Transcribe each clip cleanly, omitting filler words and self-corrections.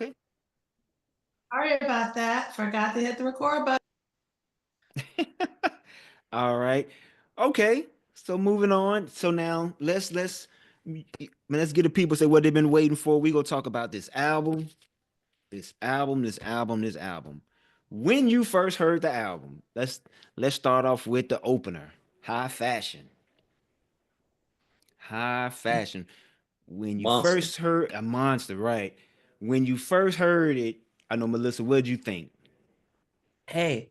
Okay. Sorry about that. Forgot to hit the record button. All right. Okay. So moving on. So now let's get the people say what they've been waiting for. We gonna talk about this album, this album. When you first heard the album, let's start off with the opener. High fashion. High fashion. When you Monster. first heard a monster, right? When you first heard it, I know Melissa, what did you think? Hey,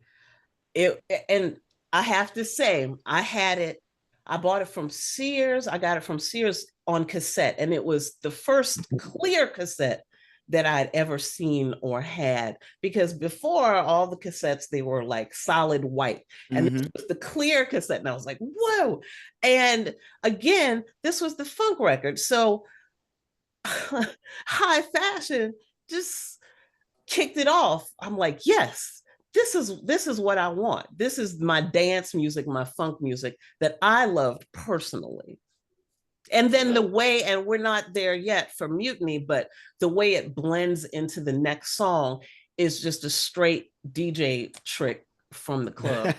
it and I have to say, I bought it from Sears. I got it from Sears on cassette, and it was the first clear cassette that I'd ever seen or had, because before all the cassettes, they were like solid white, and this was the clear cassette, and I was like, whoa. And again, this was the funk record, so high fashion just kicked it off. I'm like, yes, this is what I want. This is my dance music, my funk music that I loved personally. And then the way, and we're not there yet for Mutiny, but the way it blends into the next song is just a straight DJ trick from the club.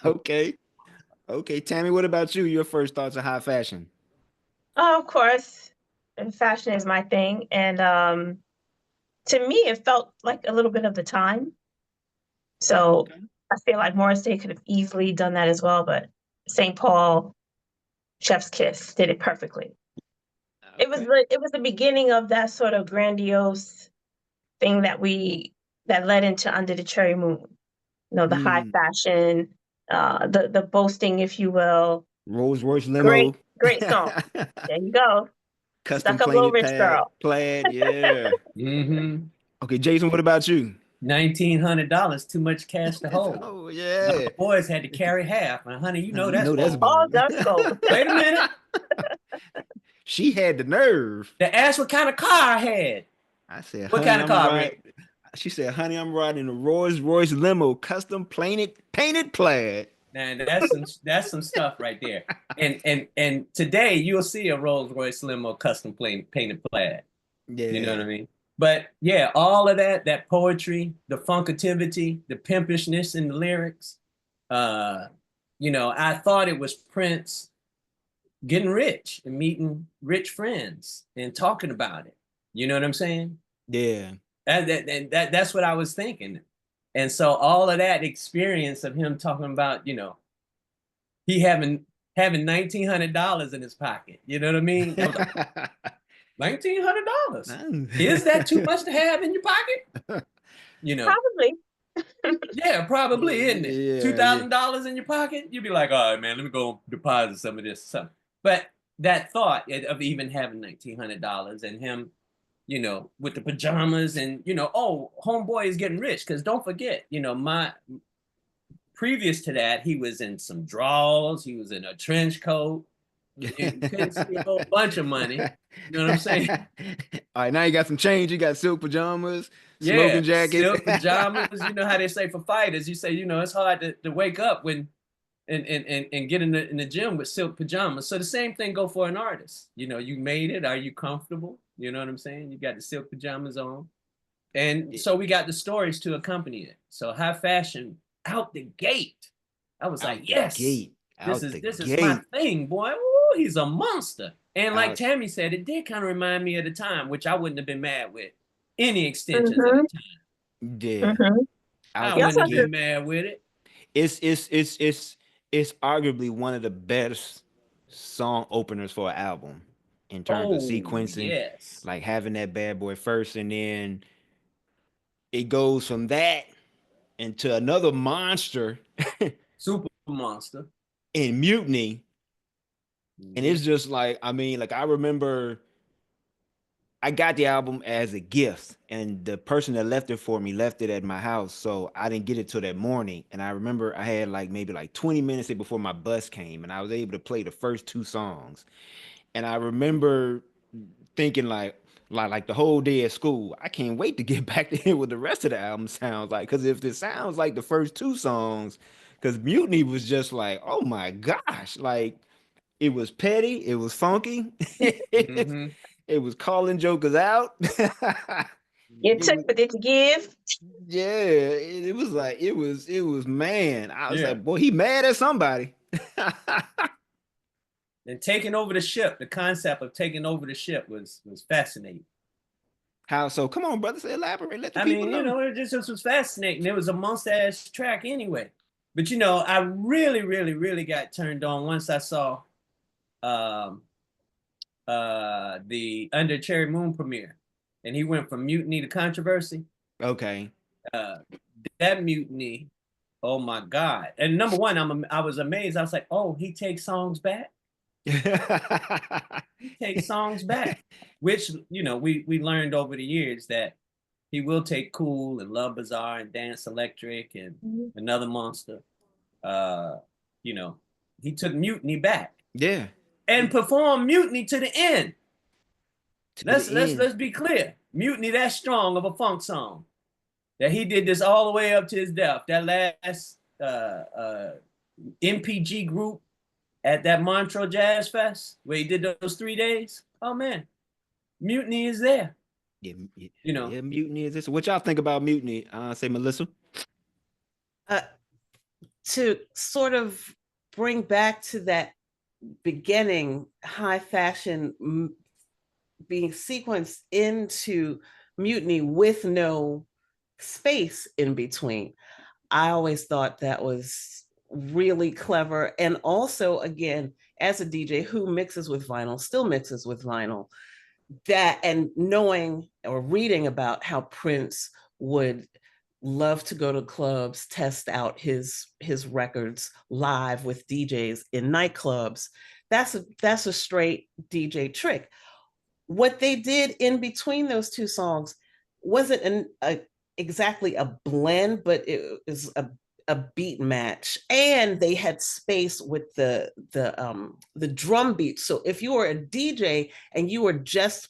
Okay. Okay, Tammy, what about you? Your first thoughts of high fashion? Oh, of course, and fashion is my thing, and to me, it felt like a little bit of the time. So Okay. I feel like Morrissey could have easily done that as well, but St. Paul, Chef's Kiss did it perfectly. Okay. It was the beginning of that sort of grandiose thing that led into Under the Cherry Moon. You know, the high Mm, fashion, the boasting, if you will. Rolls Royce Great, limo. great song. There you go. Custom Stuck up little plated rich pad, girl. plaid, yeah. Mm-hmm. Okay, Jason, what about you? $1,900, too much cash to hold. Oh My yeah. boys had to carry half. And honey, you know You that's know that's bold. All bold. dust gold. Wait a minute. She had the nerve. They asked what kind of car I had. I said, What honey, kind of I'm car, riding. Rick? She said, honey, I'm riding a Rolls Royce limo, custom painted plaid. Man, that's some stuff right there. And today you'll see a Rolls Royce limo custom painted plaid. You know what I Yeah. mean? But yeah, all of that poetry, the funkativity, the pimpishness in the lyrics. I thought it was Prince getting rich and meeting rich friends and talking about it. You know what I'm saying? Yeah. That's what I was thinking. And so all of that experience of him talking about, he having $1,900 in his pocket. You know what I mean? I was like, $1,900. Is that too much to have in your pocket? Probably. Yeah, probably, isn't it? Yeah, $2,000 in your pocket, you'd be like, all right, man, let me go deposit some of this stuff. But that thought of even having $1,900 and him, with the pajamas and, oh, homeboy is getting rich. Because don't forget, my previous to that, he was in some drawers, he was in a trench coat. You couldn't see a whole bunch of money. You know what I'm saying? All right, now you got some change. You got silk pajamas, Yeah, smoking jackets. silk pajamas. You know how they say for fighters, you say, it's hard to wake up when and get in the gym with silk pajamas. So the same thing go for an artist. You made it. Are you comfortable? You know what I'm saying? You got the silk pajamas on. And so we got the stories to accompany it. So high fashion out the gate. I was like, yes, this is my thing, boy. Ooh, he's a monster. And like Tammy said, it did kind of remind me of the time, which I wouldn't have been mad with any extensions at the time. Yeah. I wouldn't have been mad with it. It's arguably one of the best song openers for an album in terms of sequencing. Yes. Like having that bad boy first, and then it goes from that into another monster. Super monster. In Mutiny. And it's just like, I remember I got the album as a gift, and the person that left it for me left it at my house, so I didn't get it till that morning. And I remember I had maybe 20 minutes before my bus came, and I was able to play the first two songs. And I remember thinking like the whole day at school, I can't wait to get back to hear what the rest of the album sounds like. Because if it sounds like the first two songs, because Mutiny was just like, oh my gosh, it was petty, it was funky, it was calling jokers out. You It took, was, but did you give? yeah, it was like it was man. I was Yeah. like, boy, he mad at somebody. And taking over the ship, the concept of taking over the ship was fascinating. How so? Come on, brother, say elaborate. Let the I people mean, know. you know, it just was fascinating. It was a monster-ass track anyway. But, you know, I really, really, really got turned on once I saw um, the Under Cherry Moon premiere. And he went from mutiny to controversy. Okay. That mutiny, oh my God. And number one, I was amazed. I was like, oh, he takes songs back. He takes songs back, which, you know, we learned over the years that he will take Cool and Love Bizarre and Dance Electric and Another Monster. You know, he took Mutiny back Yeah. and performed Mutiny to the end. To Let's the end. be clear. Mutiny that strong of a funk song that he did this all the way up to his death. That last MPG group at that Montreux Jazz Fest where he did those 3 days. Oh man, Mutiny is there. Yeah, You know, yeah, mutiny is this. What y'all think about mutiny? Say Melissa. Uh, to sort of bring back to that beginning high fashion being sequenced into mutiny with no space in between. I always thought that was really clever. And also, again, as a DJ who mixes with vinyl, still mixes with vinyl, that and knowing or reading about how Prince would love to go to clubs, test out his records live with DJs in nightclubs. That's a straight DJ trick. What they did in between those two songs wasn't exactly a blend, but it was a beat match, and they had space with the drum beat. So if you were a DJ and you just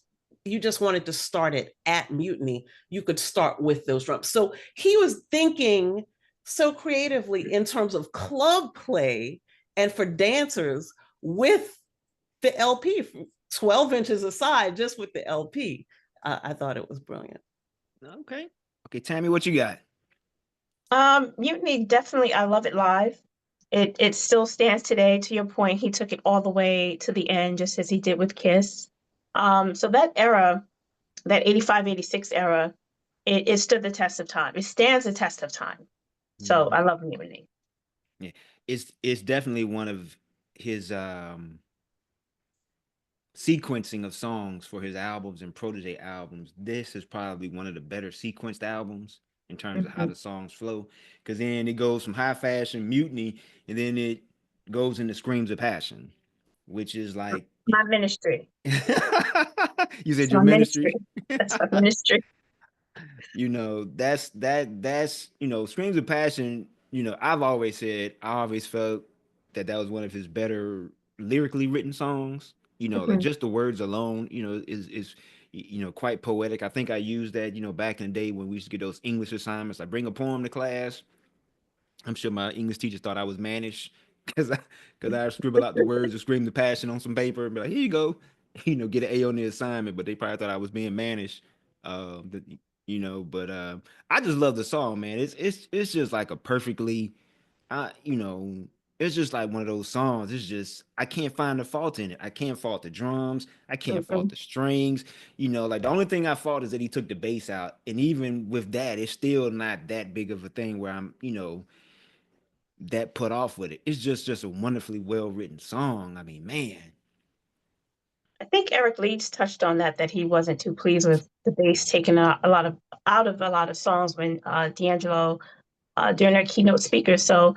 wanted to start it at Mutiny, you could start with those drums. So he was thinking so creatively in terms of club play and for dancers with the LP, 12 inches aside, just with the LP. I thought it was brilliant. Okay. Okay, Tammy, what you got? Mutiny, definitely, I love it live. It still stands today. To your point, he took it all the way to the end, just as he did with Kiss. So that era, that 85, 86 era, it stood the test of time. It stands the test of time. So I love Mutiny. Yeah, it's definitely one of his sequencing of songs for his albums and protege albums. This is probably one of the better sequenced albums in terms of how the songs flow. Because then it goes from high fashion, mutiny, and then it goes into screams of passion, which is like My ministry. you said It's your my ministry. That's my ministry. You know, that's you know, screams of passion. You know, I've always said I always felt that was one of his better lyrically written songs. You know, like just the words alone, you know, is you know, quite poetic. I think I used that, you know, back in the day when we used to get those English assignments. I bring a poem to class. I'm sure my English teachers thought I was mannish because I scribble out the words of scream the passion on some paper and be like, here you go, you know, get an A on the assignment. But they probably thought I was being mannish, the, you know. But I just love the song, man. It's just like a perfectly, you know, it's just like one of those songs. It's just I can't find a fault in it. I can't fault the drums. I can't fault the strings. You know, like the only thing I fault is that he took the bass out, and even with that, it's still not that big of a thing where I'm, you know, that put off with it. It's just a wonderfully well written song. I mean, man. I think Eric Leeds touched on that he wasn't too pleased with the bass taken out of a lot of songs when D'Angelo during their keynote speakers. So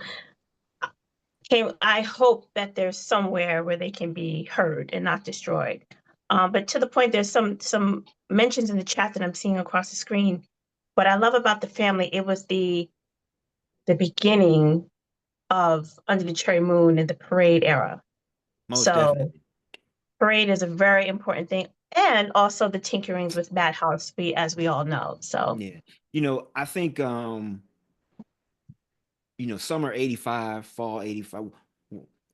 I hope that there's somewhere where they can be heard and not destroyed. But to the point, there's some mentions in the chat that I'm seeing across the screen. What I love about the family, it was the beginning of Under the Cherry Moon and the Parade era. Most So definitely. Parade is a very important thing. And also the tinkerings with Madhouse, as we all know. So Yeah. You know, I think you know, summer 85, fall 85,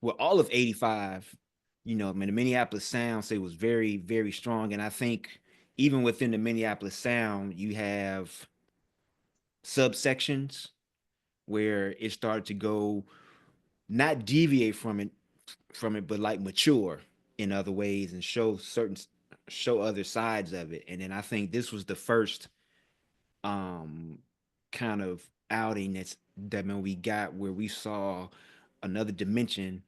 well, all of 85, you know, I mean, the Minneapolis sound say was very, very strong. And I think, even within the Minneapolis sound, you have subsections where it started to go, not deviate from it, but like mature in other ways and show other sides of it. And then I think this was the first um kind of outing that when we got where we saw another dimension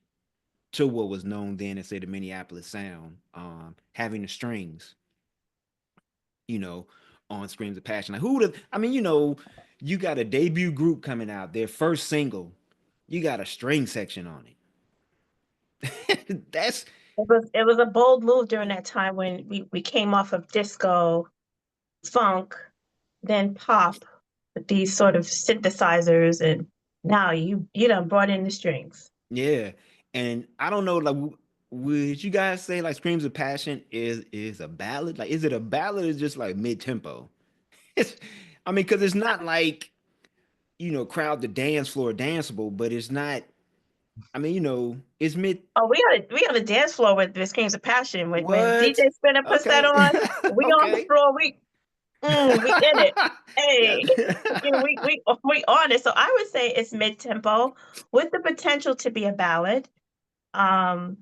to what was known then as, say, the Minneapolis sound, having the strings, you know, on Screams of Passion. Like, who would have, I mean, you got a debut group coming out, their first single, you got a string section on it. That's It was a bold move during that time when we came off of disco, funk, then pop with these sort of synthesizers, and now you done brought in the strings. Yeah. And I don't know, like, would you guys say like Screams of Passion is a ballad? Like, is it a ballad or is it just like mid tempo? It's, I mean, because it's not like, crowd the dance floor danceable, but it's not. I mean, it's mid. Oh, we got a dance floor with the Screams of Passion when What? DJ Spinner puts that Okay. on. We on the Okay. floor. We in it. Hey, Yeah. we on it. So I would say it's mid tempo with the potential to be a ballad. Um,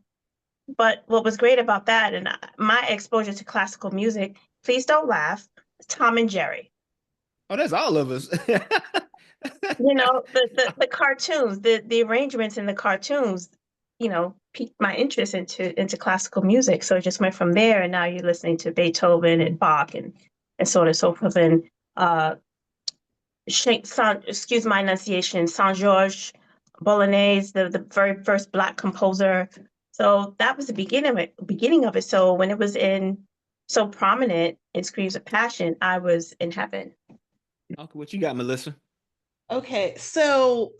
but what was great about that and my exposure to classical music, please don't laugh, Tom and Jerry. Oh, that's all of us. The cartoons, the arrangements in the cartoons, piqued my interest into classical music. So it just went from there, and now you're listening to Beethoven and Bach and so on and so forth. And excuse my enunciation, Saint Georges Bolognese, the very first Black composer. So that was the beginning of it. So when it was so prominent in Screams of Passion, I was in heaven. Okay, what you got, Melissa? Okay, so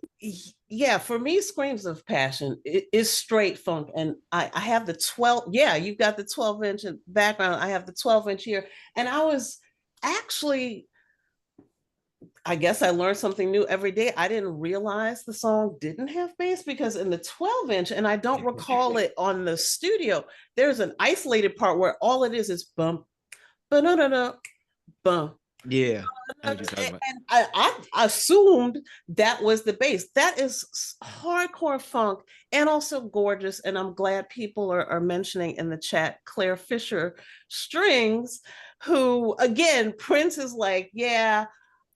yeah, for me, Screams of Passion is straight funk, and I have the 12. Yeah, you've got the 12-inch background. I have the 12-inch here, and I was actually, I guess I learned something new every day. I didn't realize the song didn't have bass because in the 12-inch, and I don't recall it on the studio, there's an isolated part where all it is bump, ba-da-da-da, bump. Yeah, I know what you're talking about. And I assumed that was the bass. That is hardcore funk and also gorgeous. And I'm glad people are mentioning in the chat Claire Fisher strings, who, again, Prince is like, yeah,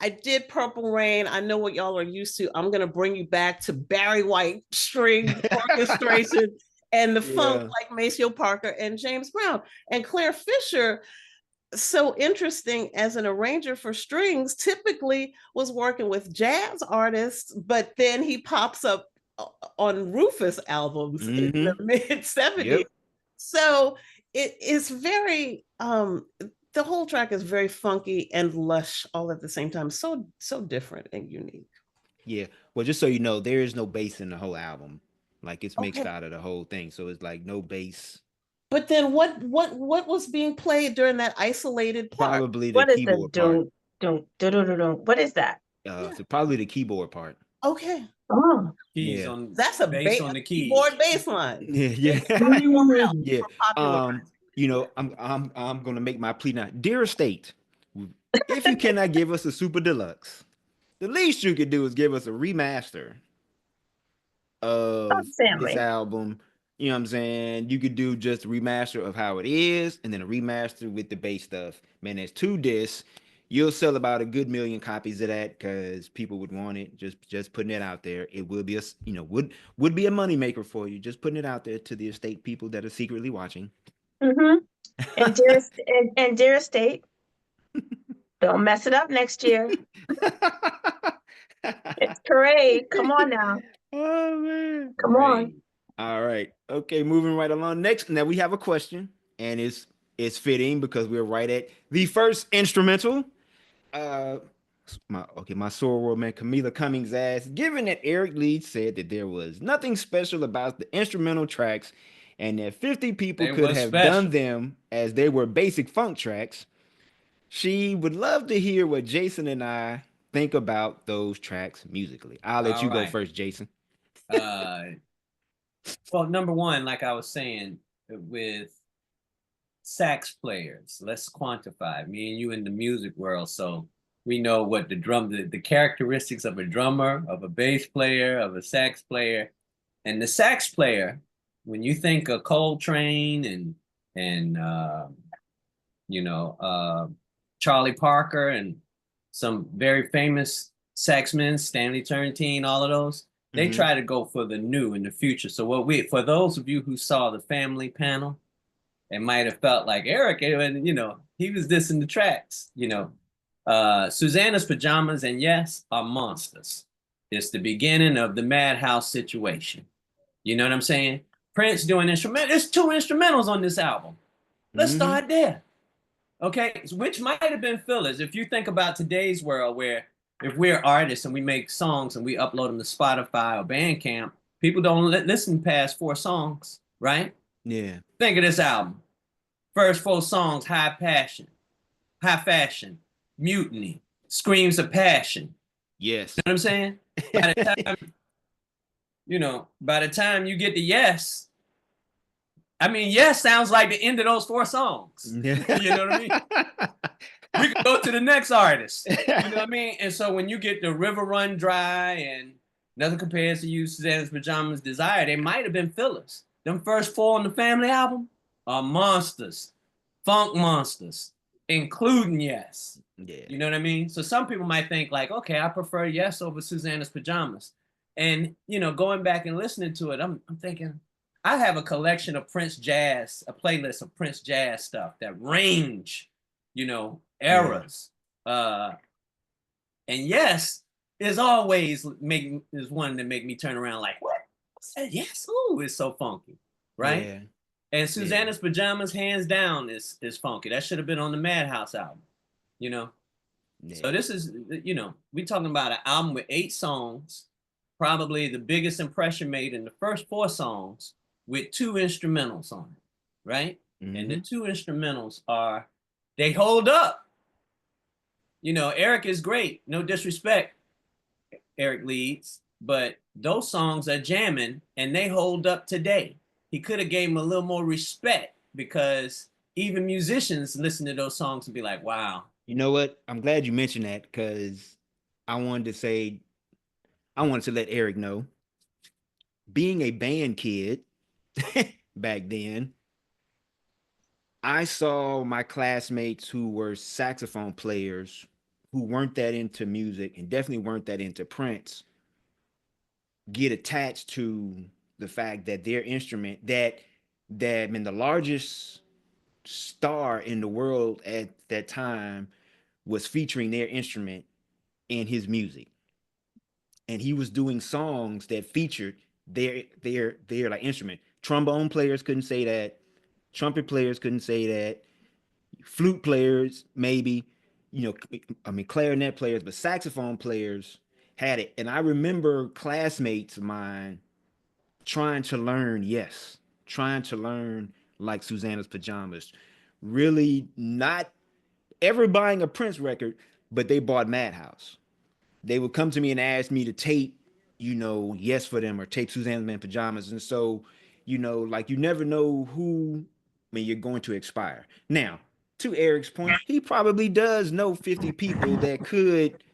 I did Purple Rain. I know what y'all are used to. I'm going to bring you back to Barry White string orchestration and the funk like Maceo Parker and James Brown. And Claire Fisher, so interesting, as an arranger for strings, typically was working with jazz artists, but then he pops up on Rufus albums in the mid 70s. Yep. So it is very, the whole track is very funky and lush all at the same time. So different and unique. Yeah. Well, just so you know, there is no bass in the whole album. Like, it's mixed out of the whole thing. So it's like no bass. But then what was being played during that isolated part? Probably the keyboard part. What is that? So probably the keyboard part. Okay. Oh, Keys yeah. on That's a bass on the keyboard bass line. Yeah. Yeah. I'm gonna make my plea now. Dear Estate, if you cannot give us a super deluxe, the least you could do is give us a remaster of this album. You know what I'm saying? You could do just a remaster of how it is, and then a remaster with the bass stuff. Man, there's 2 discs. You'll sell about a good million copies of that because people would want it. Just putting it out there. It will be would be a moneymaker for you. Just putting it out there to the estate people that are secretly watching. And dear estate, don't mess it up next year. It's parade. Come on now. Oh man. Come on. All right. Okay, moving right along. Next, now we have a question, and it's fitting because we're right at the first instrumental. My soror man, Camila Cummings asked, given that Eric Leeds said that there was nothing special about the instrumental tracks and that 50 people could have done them as they were basic funk tracks, she would love to hear what Jason and I think about those tracks musically. I'll let you go first, Jason. Well, number one, like I was saying, with sax players. Let's quantify. Me and you in the music world, so we know what the characteristics of a drummer, of a bass player, of a sax player. And the sax player, when you think of Coltrane and Charlie Parker and some very famous saxmen, Stanley Turrentine, all of those, they try to go for the new in the future. So for those of you who saw the family panel, it might have felt like Eric, and he was dissing the tracks, Susanna's Pajamas and Yes are monsters. It's the beginning of the Madhouse situation. You know what I'm saying? Prince doing instrumental. There's 2 instrumentals on this album. Let's start there. Okay, which might have been fillers. If you think about today's world, where if we're artists and we make songs and we upload them to Spotify or Bandcamp, people don't listen past 4 songs, right? Yeah. Think of this album. First 4 songs, high passion, high fashion, mutiny, screams of passion. Yes. You know what I'm saying? By the time you get to Yes, Yes sounds like the end of those 4 songs. You know what I mean? We can go to the next artist. You know what I mean? And so when you get the River Run Dry and Nothing Compares to You, Susanna's Pajamas, Desire, they might have been fillers. Them first 4 on the Family album are monsters, funk monsters, including Yes. Yeah. You know what I mean? So some people might think like, okay, I prefer Yes over Susanna's Pajamas. And, going back and listening to it, I'm thinking, I have a collection of Prince jazz, a playlist of Prince jazz stuff that range, eras. And Yes is always is one that make me turn around like, what? Yes, ooh, it's so funky, right? Yeah. And Susanna's Pajamas, hands down, is funky. That should have been on the Madhouse album, Yeah. So this is, we talking about an album with 8 songs, probably the biggest impression made in the first 4 songs with 2 instrumentals on it, right? And the 2 instrumentals they hold up. Eric is great, no disrespect, Eric Leeds, but those songs are jamming and they hold up today. He could have gave him a little more respect, because even musicians listen to those songs and be like, wow. You know what? I'm glad you mentioned that, because I wanted to let Eric know, being a band kid back then, I saw my classmates who were saxophone players who weren't that into music and definitely weren't that into Prince get attached to the fact that their instrument, that the largest star in the world at that time, was featuring their instrument in his music. And he was doing songs that featured their like instrument. Trombone players couldn't say that. Trumpet players couldn't say that. Flute players, maybe, clarinet players, but saxophone players had it. And I remember classmates of mine trying to learn like Susanna's Pajamas. Really not ever buying a Prince record, but they bought Madhouse. They would come to me and ask me to tape, Yes for them, or tape Susanna's Pajamas. And so, you never know who you're going to expire. Now, to Eric's point, he probably does know 50 people that could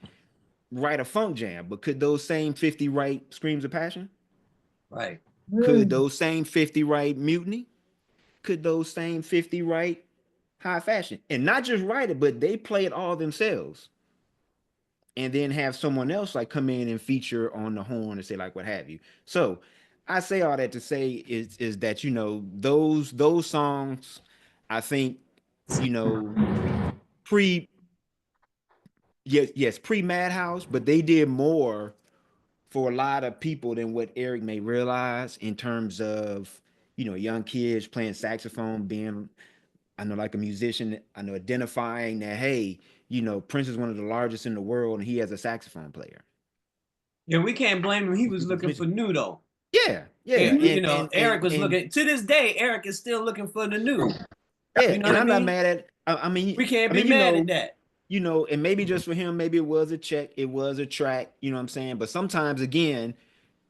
write a funk jam, but could those same 50 write Screams of Passion? Right. Could those same 50 write Mutiny? Could those same 50 write High Fashion? And not just write it, but they play it all themselves. And then have someone else like come in and feature on the horn and say like what have you. So I say all that to say is that those songs, I think, pre Madhouse, but they did more for a lot of people than what Eric may realize, in terms of young kids playing saxophone, being like a musician, identifying that, hey, Prince is one of the largest in the world and he has a saxophone player. Yeah, we can't blame him. He was looking for new though. Yeah. Eric was looking, to this day, Eric is still looking for the new. Yeah, and I'm not mad at, we can't be mad at that. And maybe just for him, maybe it was a check, it was a track, you know what I'm saying? But sometimes, again,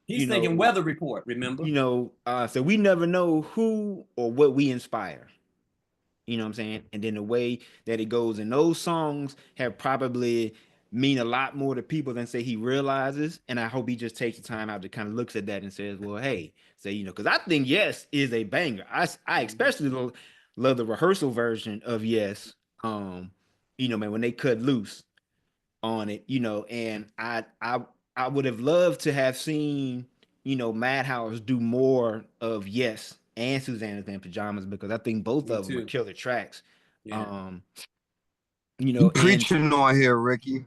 he's thinking Weather Report, remember? So we never know who or what we inspire. You know what I'm saying? And then the way that it goes in those songs have probably mean a lot more to people than say he realizes. And I hope he just takes the time out to kind of looks at that and says, well, hey, say, you know, because I think Yes is a banger. I especially love the rehearsal version of Yes. You know, man, when they cut loose on it, you know, and I would have loved to have seen, you know, Madhouse do more of Yes and Susanna's Man Pajamas, because I think both Me of them are too. killer tracks. Yeah. You You know, and preaching on here, Ricky.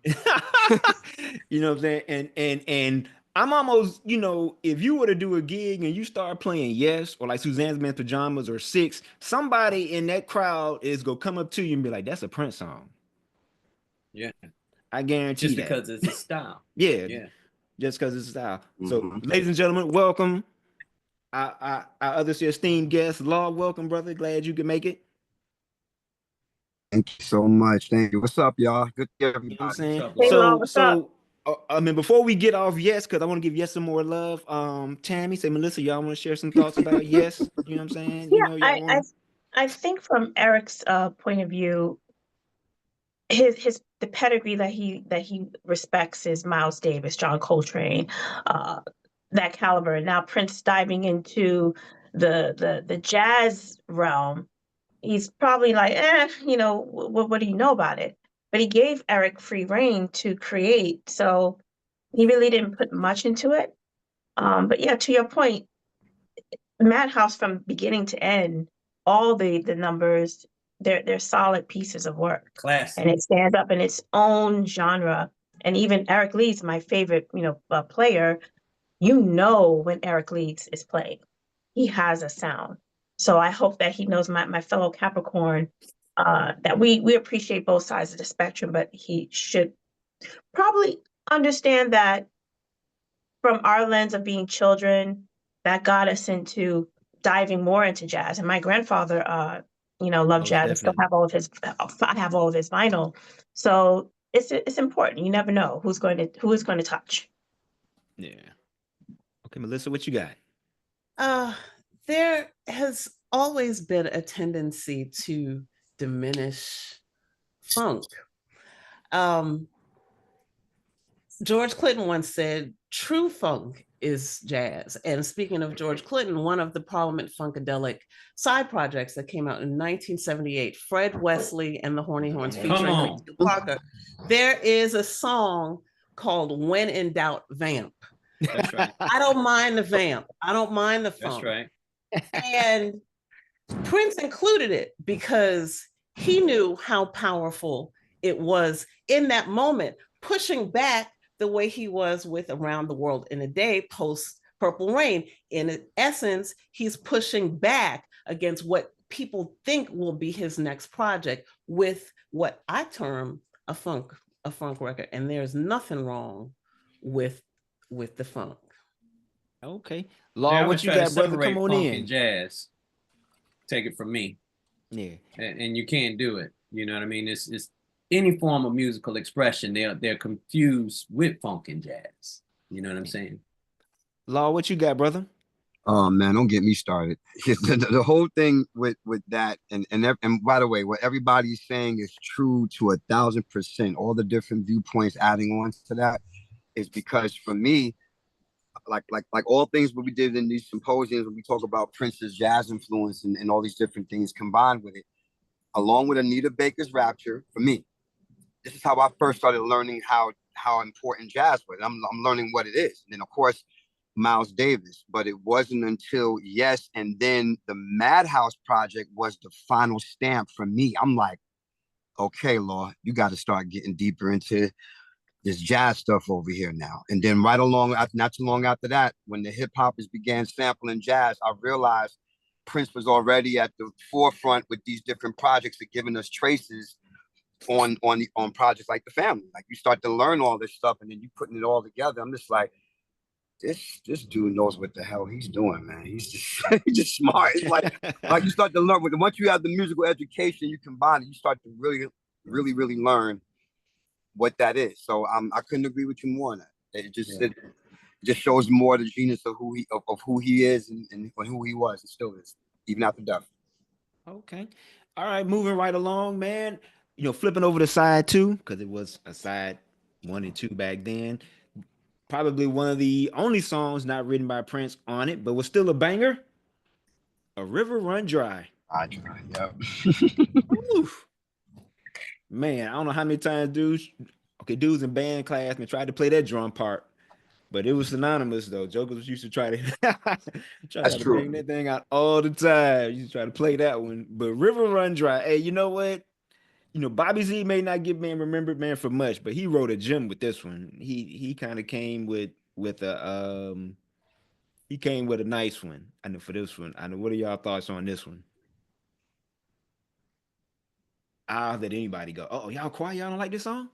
you know what I'm saying? And I'm almost, you know, if you were to do a gig and you start playing Yes or like Suzanne's Man Pajamas or Six, somebody in that crowd is gonna come up to you and be like, that's a Prince song. Yeah. I guarantee Just that. because it's a style. Yeah. Yeah. Just because it's style. So, Mhm. ladies and gentlemen, welcome. Our other esteemed guest, Law, welcome, brother. Glad you could make it. Thank you so much. Thank you. What's up, y'all? Good to hear You know what I'm everybody. saying? What's up, Hey, Law? Law, what's up? I mean, before we get off Yes, because I want to give Yes some more love. Tammy, say Melissa, y'all want to share some thoughts about Yes? You know what I'm saying? You Yeah, know, y'all want to. I think from Eric's point of view, the pedigree that he respects is Miles Davis, John Coltrane, that caliber. And now Prince diving into the jazz realm, he's probably like, you know, what do you know about it? But he gave Eric free reign to create, so he really didn't put much into it. But yeah, to your point, Madhouse from beginning to end, all the numbers, they're solid pieces of work, Classic. and it stands up in its own genre. And even Eric Leeds, my favorite, you know, player, you know when Eric Leeds is playing, he has a sound. So I hope that he knows, my fellow Capricorn, that we appreciate both sides of the spectrum, but he should probably understand that from our lens of being children, that got us into diving more into jazz. And my grandfather, you know, loved Most jazz. I still definitely. have all of his, I have all of his vinyl. So it's important. You never know who is going to touch. Yeah. Okay, Melissa, what you got? There has always been a tendency to diminish funk. George Clinton once said, true funk is jazz. And speaking of George Clinton, one of the Parliament Funkadelic side projects that came out in 1978, Fred Wesley and the Horny Horns Come featuring on. Rachel Parker, there is a song called When in Doubt, Vamp. That's right. I don't mind the vamp. I don't mind the That's funk. right. And Prince included it because he knew how powerful it was in that moment, pushing back the way he was with Around the World in a Day post Purple Rain. In essence, he's pushing back against what people think will be his next project with what I term a funk record. And there's nothing wrong with the funk. Okay. They Law, always what you try to got, brother? Come separate on funk in. and jazz. Take it from me. Yeah. And you can't do it. You know what I mean? It's any form of musical expression. They're confused with funk and jazz. You know what I'm saying? Law, what you got, brother? Oh man, don't get me started. The whole thing with that, and by the way, what everybody's saying is true to 1,000%. All the different viewpoints adding on to that is because for me, like all things what we did in these symposiums when we talk about Prince's jazz influence and all these different things combined with it, along with Anita Baker's Rapture, for me, this is how I first started learning how important jazz was. I'm learning what it is. And then of course Miles Davis, but it wasn't until Yes and then the Madhouse project was the final stamp for me. I'm like, okay, Law, you got to start getting deeper into this jazz stuff over here now. And then right along, not too long after that, when the hip hoppers began sampling jazz, I realized Prince was already at the forefront with these different projects that giving us traces on projects like The Family. Like you start to learn all this stuff and then you putting it all together. I'm just like, this dude knows what the hell he's doing, man. He's just he's just smart. It's like you start to learn. Once you have the musical education, you combine it, you start to really learn what that is. So I couldn't agree with you more on that. It just shows more the genius of who he is and who he was and still is, even after death. Okay. All right, moving right along, man. Flipping over to side two, because it was a side 1 and 2 back then. Probably one of the only songs not written by Prince on it, but was still a banger. A River Run Dry. Yep. Oof. Man, I don't know how many times dudes in band class and tried to play that drum part, but it was synonymous though. Jokers used to try That's to true. bang that thing out all the time. You try to play that one, but River Run Dry. Hey, you know what? Bobby Z may not get remembered man for much, but he wrote a gem with this one. He kind of came with a nice one. I know for this one. I know. What are y'all thoughts on this one? I'll let anybody go. Oh, y'all quiet? Y'all don't like this song?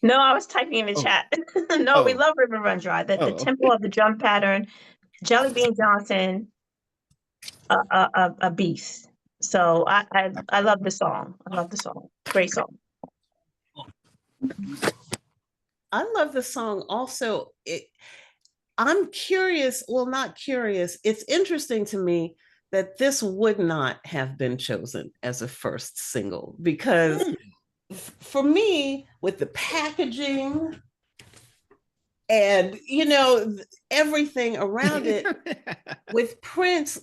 No, I was typing in the Oh. chat. No, we Oh. love River Run Dry. The Oh. tempo of the drum pattern, Jelly Bean Johnson, a beast. So I love the song. I love the song. Great song. I love the song also. I'm curious, well, not curious. It's interesting to me that this would not have been chosen as a first single because for me, with the packaging and, everything around it, with Prince,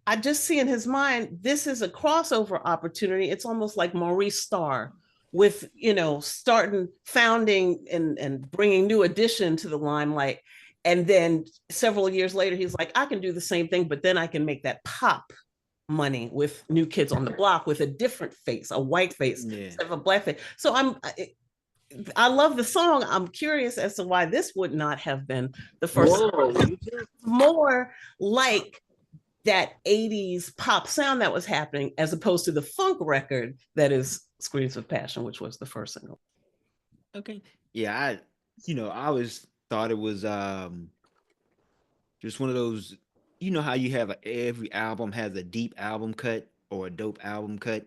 I just see in his mind, this is a crossover opportunity. It's almost like Maurice Starr with, founding and bringing new addition to the limelight. And then several years later, he's like, I can do the same thing, but then I can make that pop money with New Kids on the Block with a different face, a white face instead of a black face. So I love the song. I'm curious as to why this would not have been the first. More like that 80s pop sound that was happening as opposed to the funk record that is Screams of Passion, which was the first single. Okay. Yeah, I always thought it was just one of those, how you have every album has a deep album cut or a dope album cut.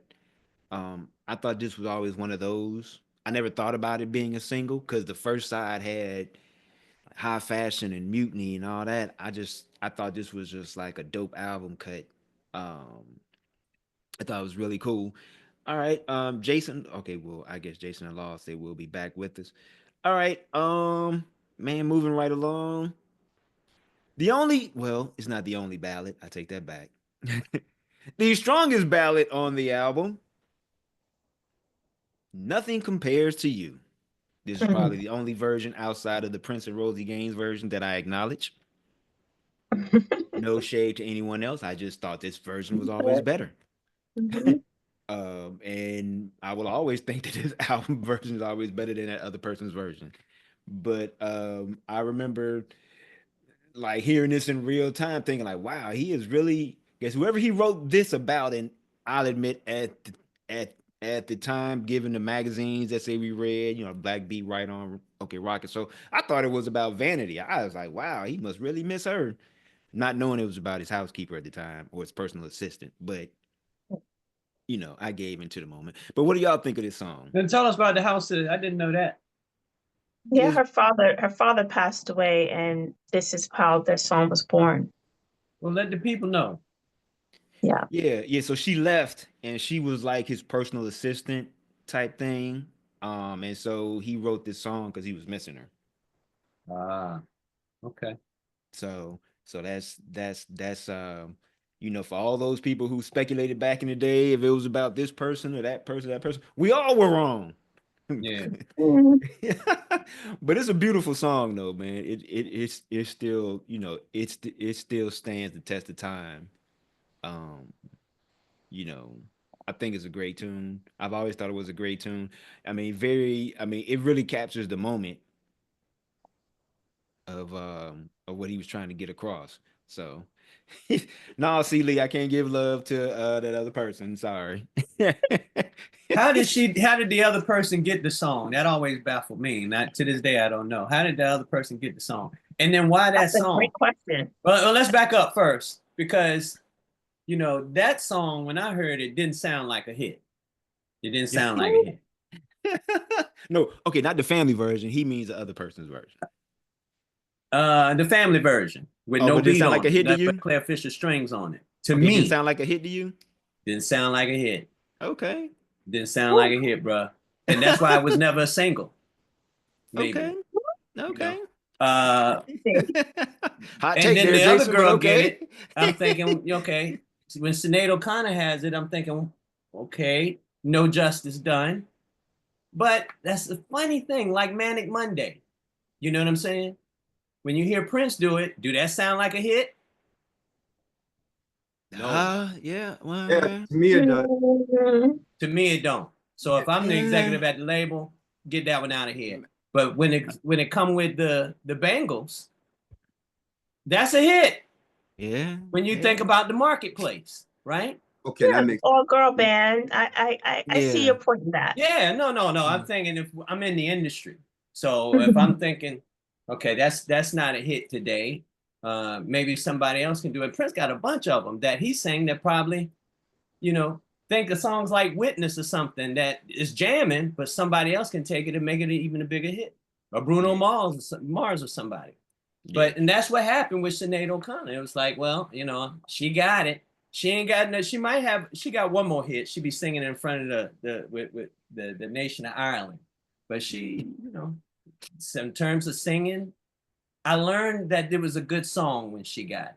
I thought this was always one of those. I never thought about it being a single because the first side had High Fashion and Mutiny and all that. I thought this was just like a dope album cut. I thought it was really cool. All right, Jason. Okay, well, I guess Jason and Law say we'll be back with us. All right, man, moving right along. It's not the only ballad. I take that back. The strongest ballad on the album. Nothing compares to you. This is probably the only version outside of the Prince and Rosie Gaines version that I acknowledge. No shade to anyone else. I just thought this version was always better. And I will always think that this album version is always better than that other person's version. But I remember like hearing this in real time, thinking like, wow, he is really guess whoever he wrote this about, and I'll admit at the time, given the magazines that say we read, Black Beat right on okay Rocket. So I thought it was about Vanity. I was like, wow, he must really miss her. Not knowing it was about his housekeeper at the time or his personal assistant, but I gave into the moment. But what do y'all think of this song? Then tell us about the house. I didn't know that. Yeah, her father passed away, and this is how the song was born. Well, let the people know. Yeah. So she left, and she was like his personal assistant type thing. And so he wrote this song because he was missing her. Okay. So that's for all those people who speculated back in the day if it was about this person or that person, we all were wrong. Yeah. But it's a beautiful song though, man. It's still, it still stands the test of time. I think it's a great tune. I've always thought it was a great tune. It really captures the moment of what he was trying to get across. So no, see Lee, I can't give love to that other person. Sorry. How did the other person get the song? That always baffled me. Not to this day, I don't know. How did the other person get the song? And then why that song? Great question. Well, let's back up first because that song, when I heard it, didn't sound like a hit. It didn't sound like a hit. No, okay, not the family version. He means the other person's version. The family version with no but it beat sound on like a hit to it. you? Claire Fisher strings on it. To Okay, me, did it sound like a hit to you? Didn't sound like a hit. Okay. Didn't sound like a hit, bro. And that's why it was never a single. Maybe. Okay. Okay. You know? Hot And take then there, the other Jason, but girl okay. get it. I'm thinking, okay. When Sinead O'Connor has it, I'm thinking, okay, no justice done. But that's the funny thing, like Manic Monday. You know what I'm saying? When you hear Prince do it, do that sound like a hit? No. Yeah. Well, Yeah, to me it does. To me, it don't. So if I'm the executive at the label, get that one out of here. But when it come with the Bengals, that's a hit. Yeah. When you think about the marketplace, right? Okay, that makes All girl band. I see your point in that. Yeah, no. I'm thinking if I'm in the industry. So if I'm thinking, okay, that's not a hit today. Maybe somebody else can do it. Prince got a bunch of them that he sang that probably, you know, think of songs like Witness or something that is jamming, but somebody else can take it and make it even a bigger hit. Or Bruno Mars or somebody. But and that's what happened with Sinead O'Connor. It was like, well, you know, she got it. She ain't got no. She got one more hit. She be singing in front of the nation of Ireland. But she, you know, in terms of singing, I learned that there was a good song when she got it.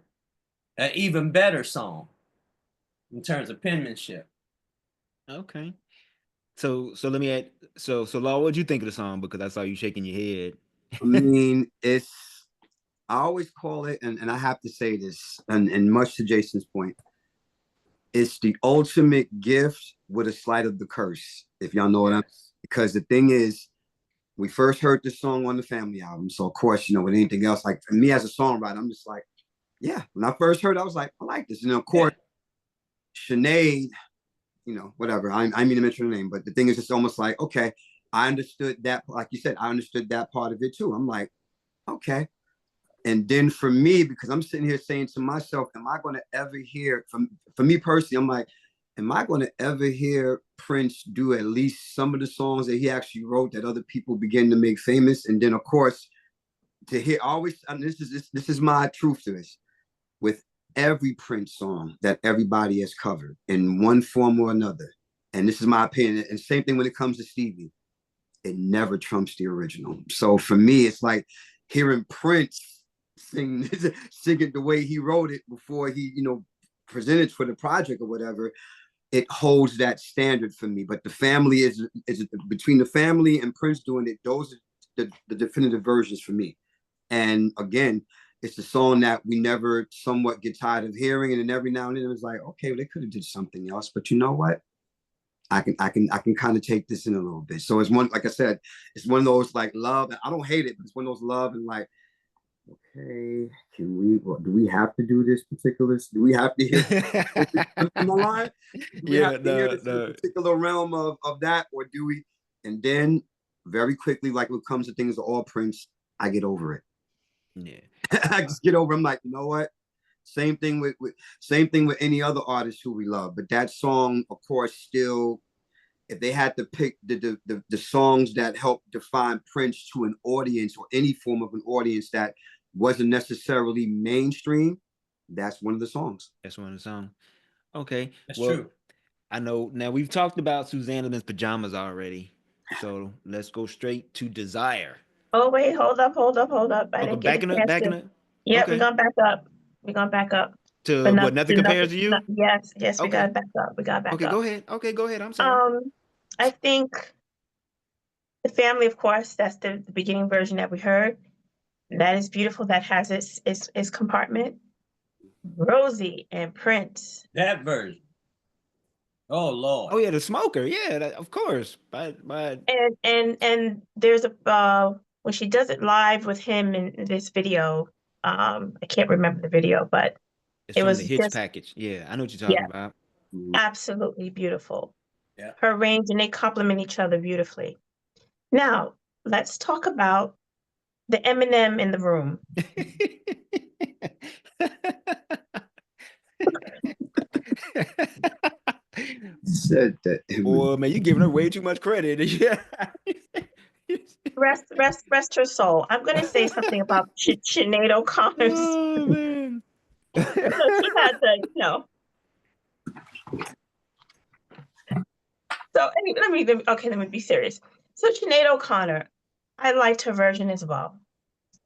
An even better song in terms of penmanship. Okay. So let me add. So Law, what'd you think of the song? Because I saw you shaking your head. I mean, I always call it, and I have to say this, and much to Jason's point, it's the ultimate gift with a slight of the curse, if y'all know what I'm saying. Because the thing is, we first heard this song on the Family album. So, of course, you know, with anything else, like for me as a songwriter, I'm just like, yeah. When I first heard it, I was like, I like this. And of course, Sinead, you know, whatever. I mean to mention her name, but the thing is, it's almost like, okay, I understood that. Like you said, I understood that part of it too. I'm like, okay. And then for me, because I'm sitting here saying to myself, am I going to ever hear for me personally, I'm like, am I going to ever hear Prince do at least some of the songs that he actually wrote that other people begin to make famous? And then of course, to hear always, and this is my truth to this, with every Prince song that everybody has covered in one form or another, and this is my opinion, and same thing when it comes to Stevie, it never trumps the original. So for me, it's like hearing Prince sing it the way he wrote it before he, you know, presented for the project or whatever, it holds that standard for me. But the Family is between the Family and Prince doing it, those are the definitive versions for me. And again, it's a song that we never somewhat get tired of hearing. And then every now and then it was like, okay, well, they could have did something else, but you know what? I can kind of take this in a little bit. So it's one, like I said, it's one of those like love. I don't hate it, but it's one of those love and like, okay, do we have to do this particular? Do we have to hear am I lying? Do we have to hear this particular realm of that, or do we? And then very quickly, like when it comes to things of all Prince, I get over it. Yeah. I just get over it. I'm like, you know what? Same thing with any other artist who we love. But that song, of course, still, if they had to pick the songs that help define Prince to an audience or any form of an audience that wasn't necessarily mainstream, that's one of the songs. That's one of the songs. Okay. That's true. I know now we've talked about Susanna Lyn's Pajamas already. So let's go straight to Desire. Oh, wait, hold up. I didn't get Backing a up. chance to. Yeah, Okay. we're going back up. To what, Nothing Compares to You? Yes, we Okay. got back up. Okay, go ahead. Go ahead. I'm sorry. I think the Family, of course, that's the beginning version that we heard. That is beautiful. That has its compartment. Rosie and Prince. That version. Oh Lord. Oh yeah, the Smoker. Yeah, of course. By And there's a when she does it live with him in this video. I can't remember the video, but it's it from was the Hits just package. Yeah, I know what you're talking about. absolutely beautiful. Yeah. Her range, and they complement each other beautifully. Now let's talk about the Eminem in the room. Said that. Boy, man, you're giving her way too much credit. Yeah. Rest her soul. I'm going to say something about Sinead O'Connor's. Oh man. So she had the, So let me be serious. So Sinead O'Connor, I liked her version as well.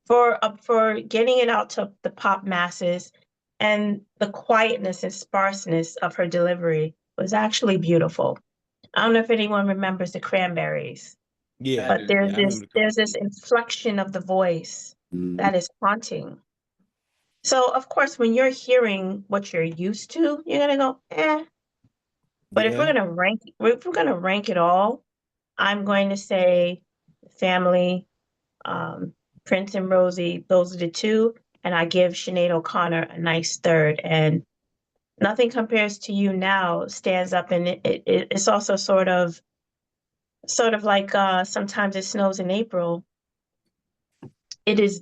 For getting it out to the pop masses, and the quietness and sparseness of her delivery was actually beautiful. I don't know if anyone remembers the Cranberries, Yeah, but there's I remember there's this inflection of the voice that is haunting. So of course, when you're hearing what you're used to, you're gonna go, eh. But if we're gonna rank it all, I'm going to say Family, Prince and Rosie, those are the two, and I give Sinead O'Connor a nice third. And Nothing Compares to You Now stands up, and it's also sort of like Sometimes It Snows in April. It is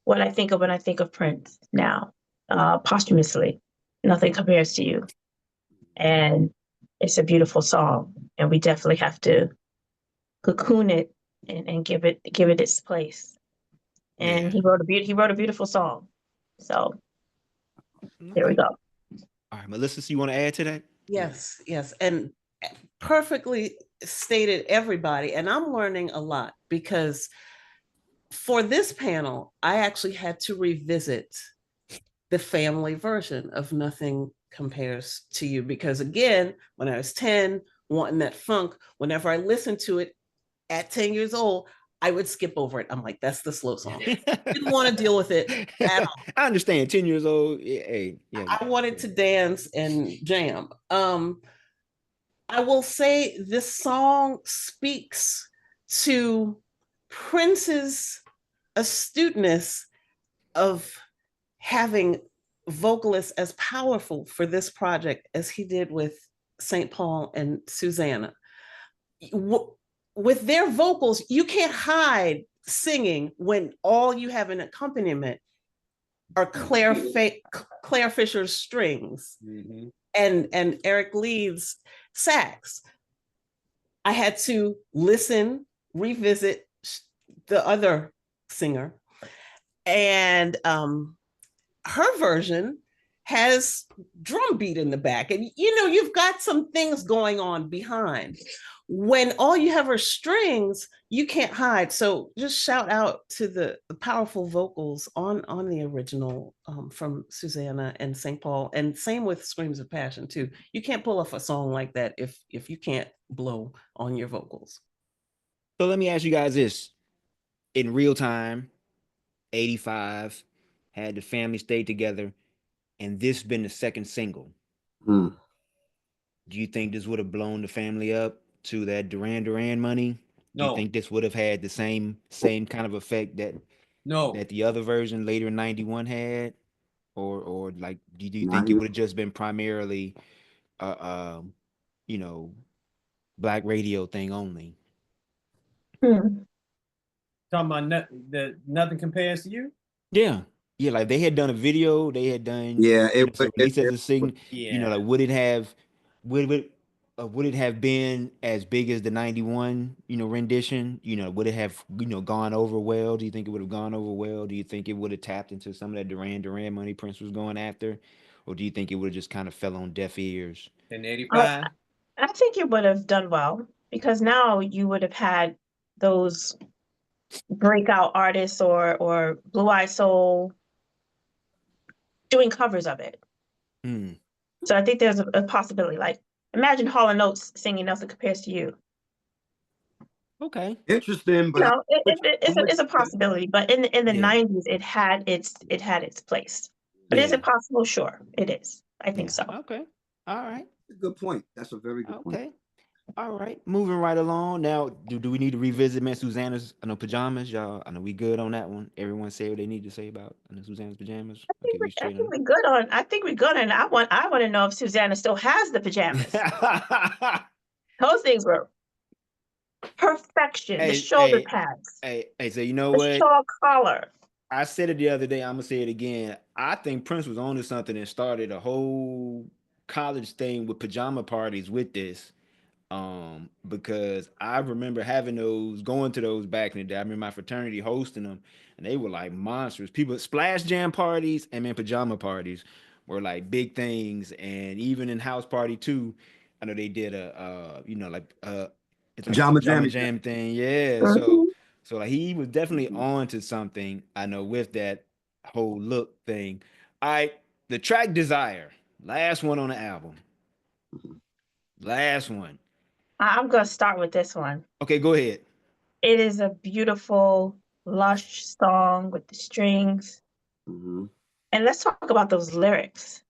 what I think of when I think of Prince now, posthumously. Nothing Compares to You, and it's a beautiful song, and we definitely have to cocoon it and give it its place. And he wrote a beautiful song. So there we go. All right, Melissa, so you want to add to that? Yes, yes. And perfectly stated, everybody. And I'm learning a lot because for this panel, I actually had to revisit the family version of Nothing Compares to You. Because again, when I was 10, wanting that funk, whenever I listened to it at 10 years old, I would skip over it. I'm like, that's the slow song. Didn't want to deal with it at all. I understand. 10 years old. Hey, yeah. I wanted to dance and jam. I will say this song speaks to Prince's astuteness of having vocalists as powerful for this project as he did with St. Paul and Susanna. With their vocals, you can't hide singing when all you have an accompaniment are Claire Fisher's strings and Eric Leeds sax. I had to listen, revisit the other singer, and her version has drum beat in the back, and you've got some things going on behind. When all you have are strings, you can't hide. So just shout out to the powerful vocals on the original from Susanna and St. Paul, and same with Screams of Passion too. You can't pull off a song like that if you can't blow on your vocals. So let me ask you guys this. In real time, 85, had the family stay together, and this been the second single. Do you think this would have blown the family up to that Duran Duran money? Do you think this would have had the same kind of effect that the other version later in 91 had? Or like, do you think it would have just been primarily black radio thing only? Talking about Nothing Compares to You? Yeah. Yeah, like they had done a video, they had done it released as a single. Yeah. Like would it have been as big as the 91, rendition? Would it have, gone over well? Do you think it would have gone over well? Do you think it would have tapped into some of that Duran Duran money Prince was going after? Or do you think it would have just kind of fell on deaf ears? In 85? I think it would have done well, because now you would have had those breakout artists or Blue Eye Soul doing covers of it. So I think there's a possibility. Like, imagine Hall & Oates singing Nothing Compares to You. Okay. Interesting, but it's a possibility. But in the 90s, it had its place. But is it possible? Sure, it is. I think so. Okay. All right. Good point. That's a very good point. Okay. All right. Moving right along. Now, do we need to revisit Miss Susanna's pajamas, y'all? I know we good on that one. Everyone say what they need to say about Susanna's pajamas. I think we're good on. I think we're good on. I want to know if Susanna still has the pajamas. Those things were perfection. The shoulder pads. Hey, so you know the what? Shawl collar. I said it the other day. I'm gonna say it again. I think Prince was onto something and started a whole college thing with pajama parties with this. Because I remember going to those back in the day. I remember my fraternity hosting them, and they were like monsters. People, splash jam parties and then pajama parties were like big things. And even in house party too, I know they did a you know, like it's like a Pajama pajama Jam. jam thing. Yeah. Mhm. So like he was definitely on to something, I know, with that whole look thing. All right, the track Desire, last one on the album. Last one. I'm gonna start with this one. Okay, go ahead. It is a beautiful, lush song with the strings. Mhm. And let's talk about those lyrics.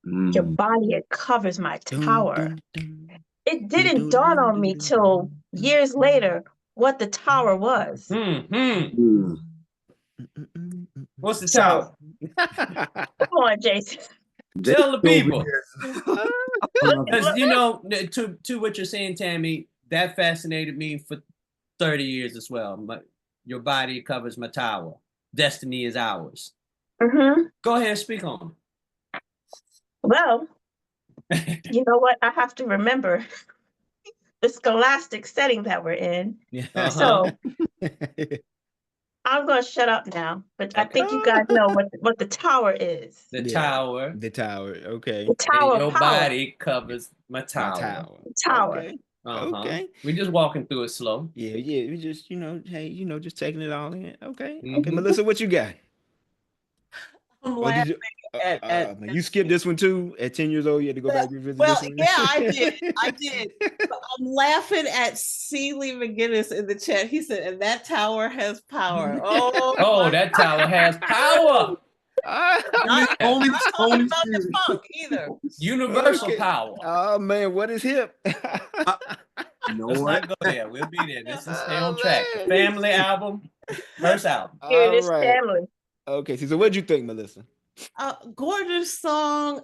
Your Mm. body, it covers my Dun, tower. dun, dun, It dun, didn't dun, dawn dun, on dun, me dun, till dun, years later what the tower was. Hmm. Mm. What's the So, tower? come on, Jason. They Tell the over people. here. Look, Because look, you know, to what you're saying, Tammy, that fascinated me for 30 years as well. Your body covers my tower. Destiny is ours. mhm. Go ahead and speak on Well, it. you know what? I have to remember the scholastic setting that we're in. Uh-huh. So I'm going to shut up now. But I Okay. think you guys know what the tower is. The Yeah, tower the tower. Okay. The and tower of your power. body covers my My tower. tower. The tower. Okay. Uh-huh. Okay. We're just walking through it slow. Yeah, yeah. We just, you know, hey, you know, just taking it all in. Okay. Okay, Mhm. Melissa, what you got? I'm Or did laughing you at man, you skipped this one too? At 10 years old, you had to go back and revisit well, this one? yeah, I did. I did. But I'm laughing at Celie McGinnis in the chat. He said, and that tower has power. Oh, Oh, that tower has power. only, only, not talking only about the funk either. Universal Okay. power. Oh man, what is hip? You know Let's what? not go there. We'll be there. Let's just stay Oh, on track. The man. family album, first album. Here, All this right. family. Okay, so what'd you think, Melissa? Gorgeous song,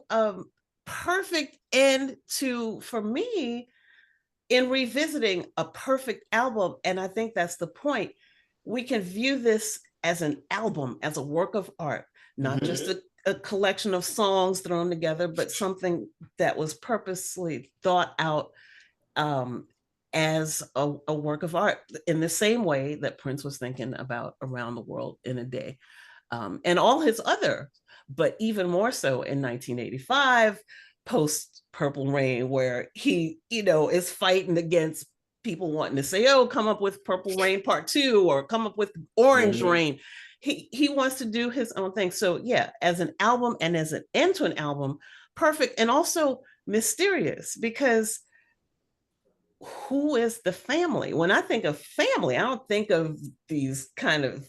perfect end to, for me, in revisiting a perfect album. And I think that's the point. We can view this as an album, as a work of art, not just a collection of songs thrown together, but something that was purposely thought out as a work of art in the same way that Prince was thinking about Around the World in a Day. And all his other, but even more so in 1985, post Purple Rain, where he, is fighting against people wanting to say, oh, come up with Purple Rain Part 2 or come up with Orange Rain. He wants to do his own thing. So yeah, as an album and as an end to an album, perfect. And also mysterious, because who is the family? When I think of family, I don't think of these kind of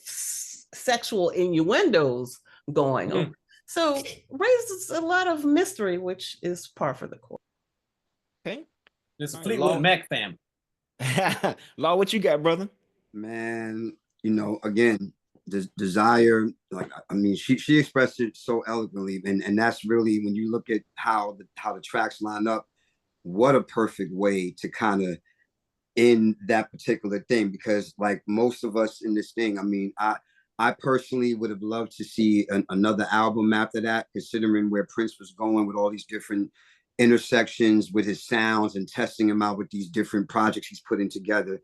sexual innuendos going on. So raises a lot of mystery, which is par for the course. Okay. This All right, Fleetwood Law. Mac family. Law, what you got, brother? Man, again, desire, like, I mean, she expressed it so eloquently, and that's really, when you look at how the tracks line up, what a perfect way to kind of end that particular thing. Because like most of us in this thing, I mean, I personally would have loved to see another album after that, considering where Prince was going with all these different intersections with his sounds and testing him out with these different projects he's putting together.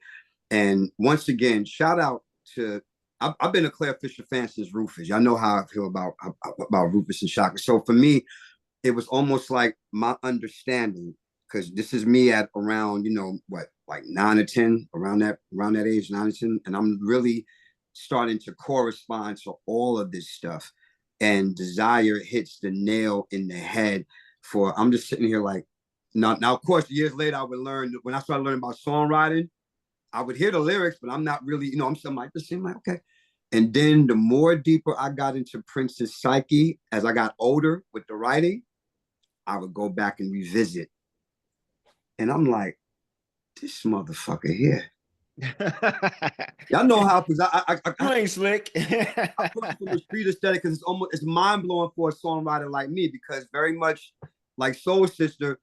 And once again, shout out to, I've been a Claire Fisher fan since Rufus. Y'all know how I feel about Rufus and Shaka. So for me, it was almost like my understanding, because this is me at around, like 9 or 10, around that age, 9 or 10. And I'm really starting to correspond to all of this stuff. And Desire hits the nail in the head for, I'm just sitting here like, now of course, years later, I would learn, when I started learning about songwriting, I would hear the lyrics, but I'm not really, I'm still like, this seemed like, okay. And then the more deeper I got into Prince's psyche, as I got older with the writing, I would go back and revisit. And I'm like, this motherfucker here. Y'all know how, because You ain't slick. I put it from a street aesthetic, because it's mind blowing for a songwriter like me, because very much like Soul Sister.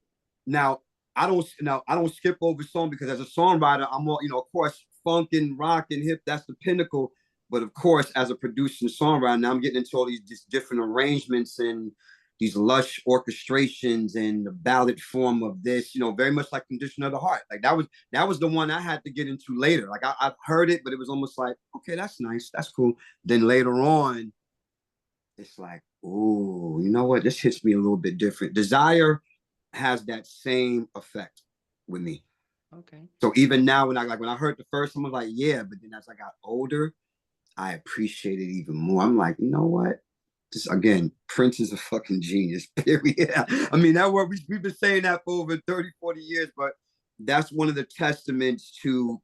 Now I don't skip over song, because as a songwriter, I'm more, of course, funk and rock and hip, that's the pinnacle. But of course, as a producer and songwriter, now I'm getting into all these different arrangements and these lush orchestrations and the ballad form of this, very much like Condition of the Heart. Like that was the one I had to get into later. Like I've heard it, but it was almost like, okay, that's nice, that's cool. Then later on, it's like, oh, you know what? This hits me a little bit different. Desire has that same effect with me. Okay. So even now, when I heard the first one, I was like, yeah, but then as I got older, I appreciate it even more. I'm like, you know what? Just again, Prince is a fucking genius, period. I mean, that word, we've been saying that for over 30, 40 years, but that's one of the testaments to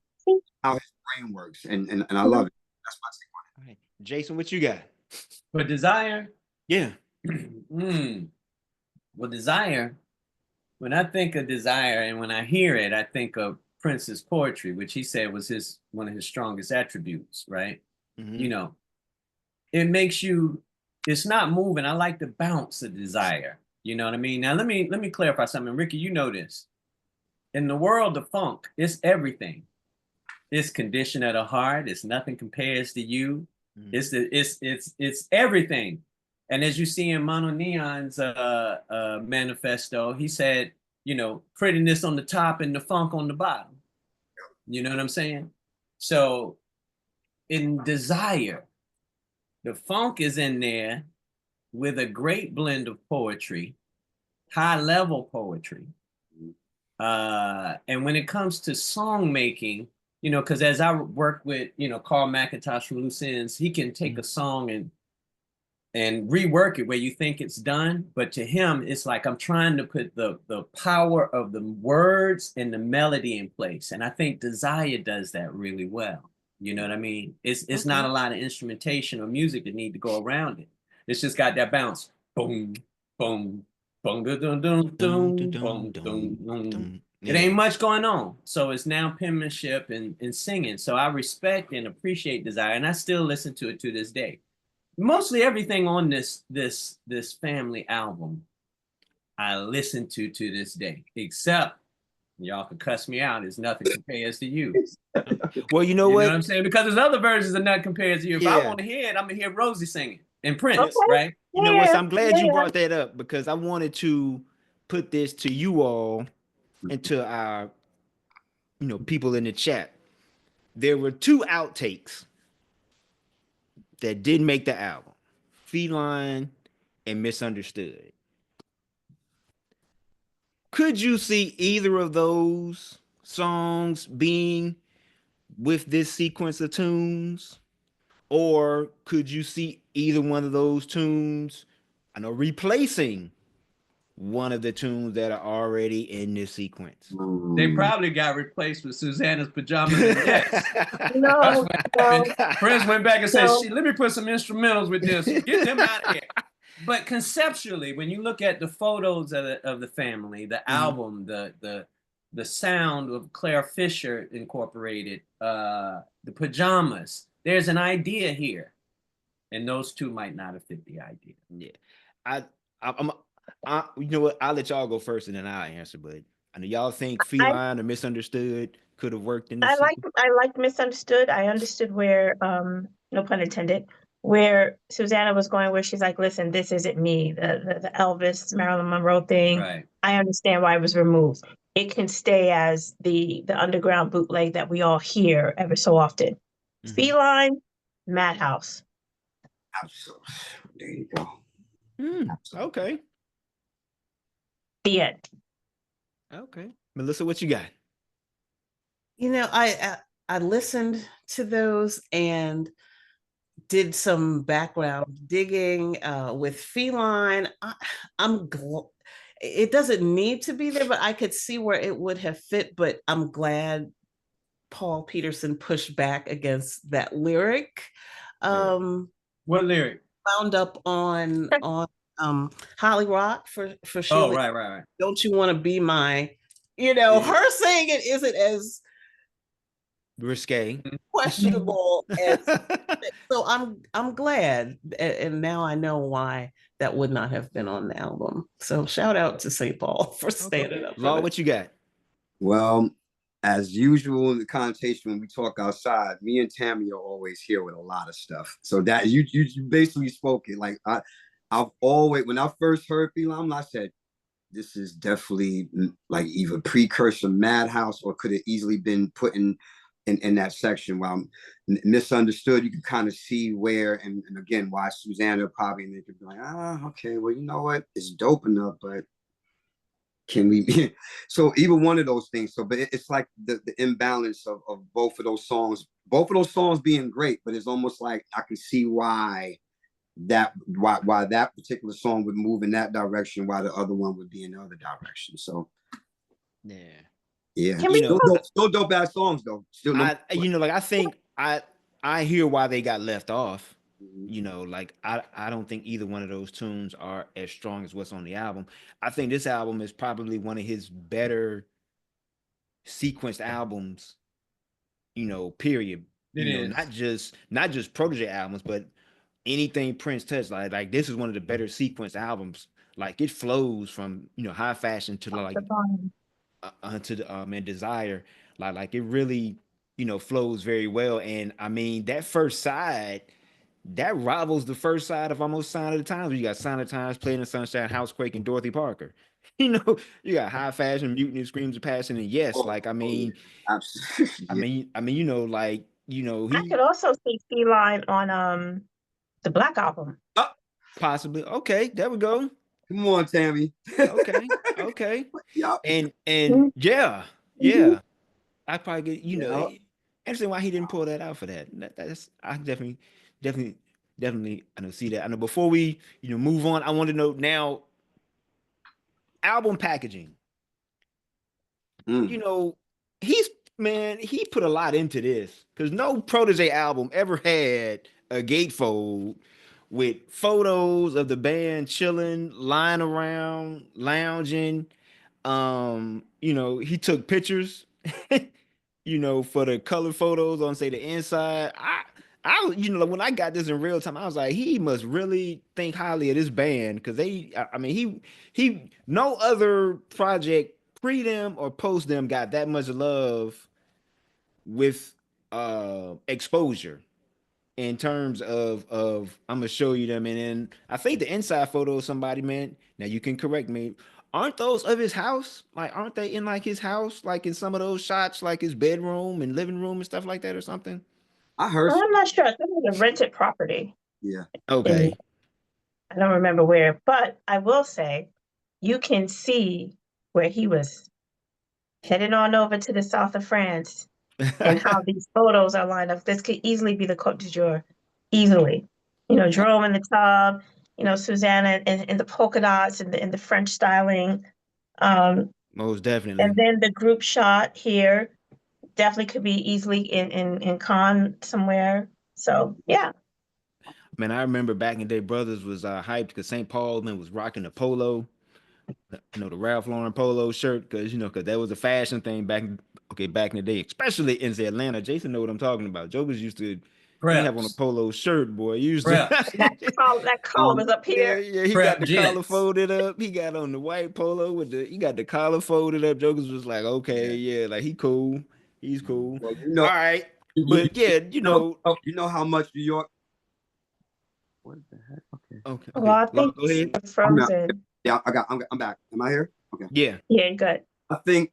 how his brain works. And I love it. That's my take on it. All right. Jason, what you got? For Desire, Yeah. Well, Desire, when I think of Desire and when I hear it, I think of Prince's poetry, which he said was one of his strongest attributes, right? Mm-hmm. You know, it makes you, it's not moving. I like the bounce of Desire. You know what I mean? Now let me clarify something. Ricky, you know this. In the world of funk, it's everything. It's condition of the heart. It's nothing compares to you. Mm-hmm. It's everything. And as you see in Mono Neon's manifesto, he said, you know, prettiness on the top and the funk on the bottom. You know what I'm saying? So in Desire, the funk is in there with a great blend of poetry, high level poetry. And when it comes to song making, you know, because as I work with, you know, Carl McIntosh from Loose Ends, he can take a song and rework it where you think it's done. But to him, it's like I'm trying to put the power of the words and the melody in place. And I think Desire does that really well. You know what I mean? It's not a lot of instrumentation or music that need to go around it. It's just got that bounce. Boom, boom, boom, dun, dun, dun, dun, boom, dun, dun. It ain't much going on. So it's now penmanship and singing. So I respect and appreciate Desire. And I still listen to it to this day. Mostly everything on this family album, I listen to this day, except y'all can cuss me out. It's nothing compares to you. Well, you know what? You know what I'm saying? Because there's other versions of nothing compares to you. If I want to hear it, I'm gonna hear Rosie singing and Prince, right? You know what? So I'm glad you brought that up because I wanted to put this to you all and to our, you know, people in the chat. There were 2 outtakes that didn't make the album: Feline and Misunderstood. Could you see either of those songs being with this sequence of tunes? Or could you see either one of those tunes, I know, replacing one of the tunes that are already in this sequence? They probably got replaced with Susanna's Pajamas and Jets. No, Prince went back and said, let me put some instrumentals with this. Get them out of here. But conceptually, when you look at the photos of the family, the album, the sound of Claire Fisher Incorporated, the pajamas, there's an idea here. And those 2 might not have fit the idea. Yeah. You know what? I'll let y'all go first and then I'll answer. But I know y'all think Feline or Misunderstood could have worked in this. I like Misunderstood. I understood where, no pun intended, where Susanna was going, where she's like, listen, this isn't me, the Elvis, Marilyn Monroe thing. Right. I understand why it was removed. It can stay as the underground bootleg that we all hear ever so often. Feline, Madhouse. Absolutely. There you go. Okay. The end. Okay. Melissa, what you got? You know, I listened to those and did some background digging with Feline. It doesn't need to be there, but I could see where it would have fit. But I'm glad Paul Peterson pushed back against that lyric. What lyric? Wound up on Holly Rock for Sheila. Oh, right. Don't you want to be my, you know, her saying it isn't as risque, questionable as, so I'm glad, and now I know why that would not have been on the album. So shout out to St. Paul for standing up. Law, what you got? Well, as usual in the connotation when we talk outside, me and Tammy are always here with a lot of stuff. So that you basically spoke it. Like I've always, when I first heard Feline, I said, this is definitely like either precursor Madhouse or could have easily been put in that section. While Misunderstood, you can kind of see where, and again, why Susanna probably, and they could be like, okay, well, you know what? It's dope enough, but can we so either one of those things. So but it's like the imbalance of both of those songs being great, but it's almost like I can see why that particular song would move in that direction, while the other one would be in the other direction. So yeah. Can we Still dope ass songs though. Still like I think I hear why they got left off. Like I don't think either one of those tunes are as strong as what's on the album. I think this album is probably one of his better sequenced albums, period. It is. Not just Protege albums, but anything Prince touched. Like this is one of the better sequenced albums. Like it flows from high fashion to like to the and desire. Like it really flows very well. And I mean that first side that rivals the first side of almost Sign of the Times. You got Sign of the Times, Playing in Sunshine, Housequake, and Dorothy Parker. You got High Fashion, Mutiny, Screams of Passion, and Yes. I mean, absolutely. I mean, I could also see Feline on the Black Album. Possibly. Okay, there we go. Come on, Tammy. Okay. Yep. And yeah. I probably get interesting why he didn't pull that out for that. That's I definitely I know see that. I know before we move on, I want to know now album packaging. He put a lot into this because no Protege album ever had a gatefold with photos of the band chilling, lying around, lounging. He took pictures, for the color photos on say the inside. When I got this in real time, I was like, he must really think highly of this band because he no other project pre them or post them got that much love with exposure in terms of I'm gonna show you them, and then I think the inside photo of somebody, man. Now you can correct me. Aren't those of his house? Like, aren't they in like his house? Like in some of those shots, like his bedroom and living room and stuff like that, or something? I heard. I'm not sure. I think it was a rented property. Yeah. Okay. I don't remember where, but I will say you can see where he was headed on over to the south of France and how these photos are lined up. This could easily be the Côte d'Azur. Easily. Jerome in the tub, Susanna in the polka dots and the French styling. Most definitely. And then the group shot here definitely could be easily in Cannes somewhere. So yeah. Man, I remember back in the day, brothers was hyped because St. Paul man was rocking the polo, the Ralph Lauren polo shirt because that was a fashion thing back in the day, especially in Atlanta. Jason know what I'm talking about. Jokers used to have on a polo shirt, boy. Used to that collar was up here. Yeah, he got the collar folded up. He got on the white polo he got the collar folded up. Jokers was like, okay, like he cool. He's cool. Well, all right. But you know how much New York. What the heck? Okay. Well, I think go ahead. Frozen. I'm back. Am I here? Okay. Yeah. Yeah, good. I think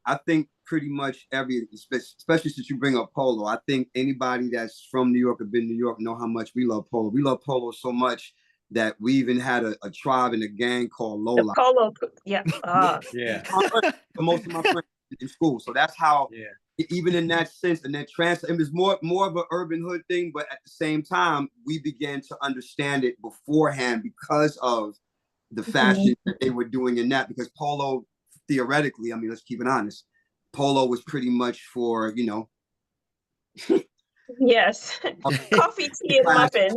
pretty much especially since you bring up polo, I think anybody that's from New York or been to New York know how much we love polo. We love polo so much that we even had a tribe and a gang called Lola. Polo, yeah. Yeah. Most of my friends in school. So that's how even in that sense, and then it was more of an urban hood thing, but at the same time, we began to understand it beforehand because of the fashion that they were doing in that. Because polo, theoretically, I mean, let's keep it honest, polo was pretty much for yes, coffee, tea, and muffins.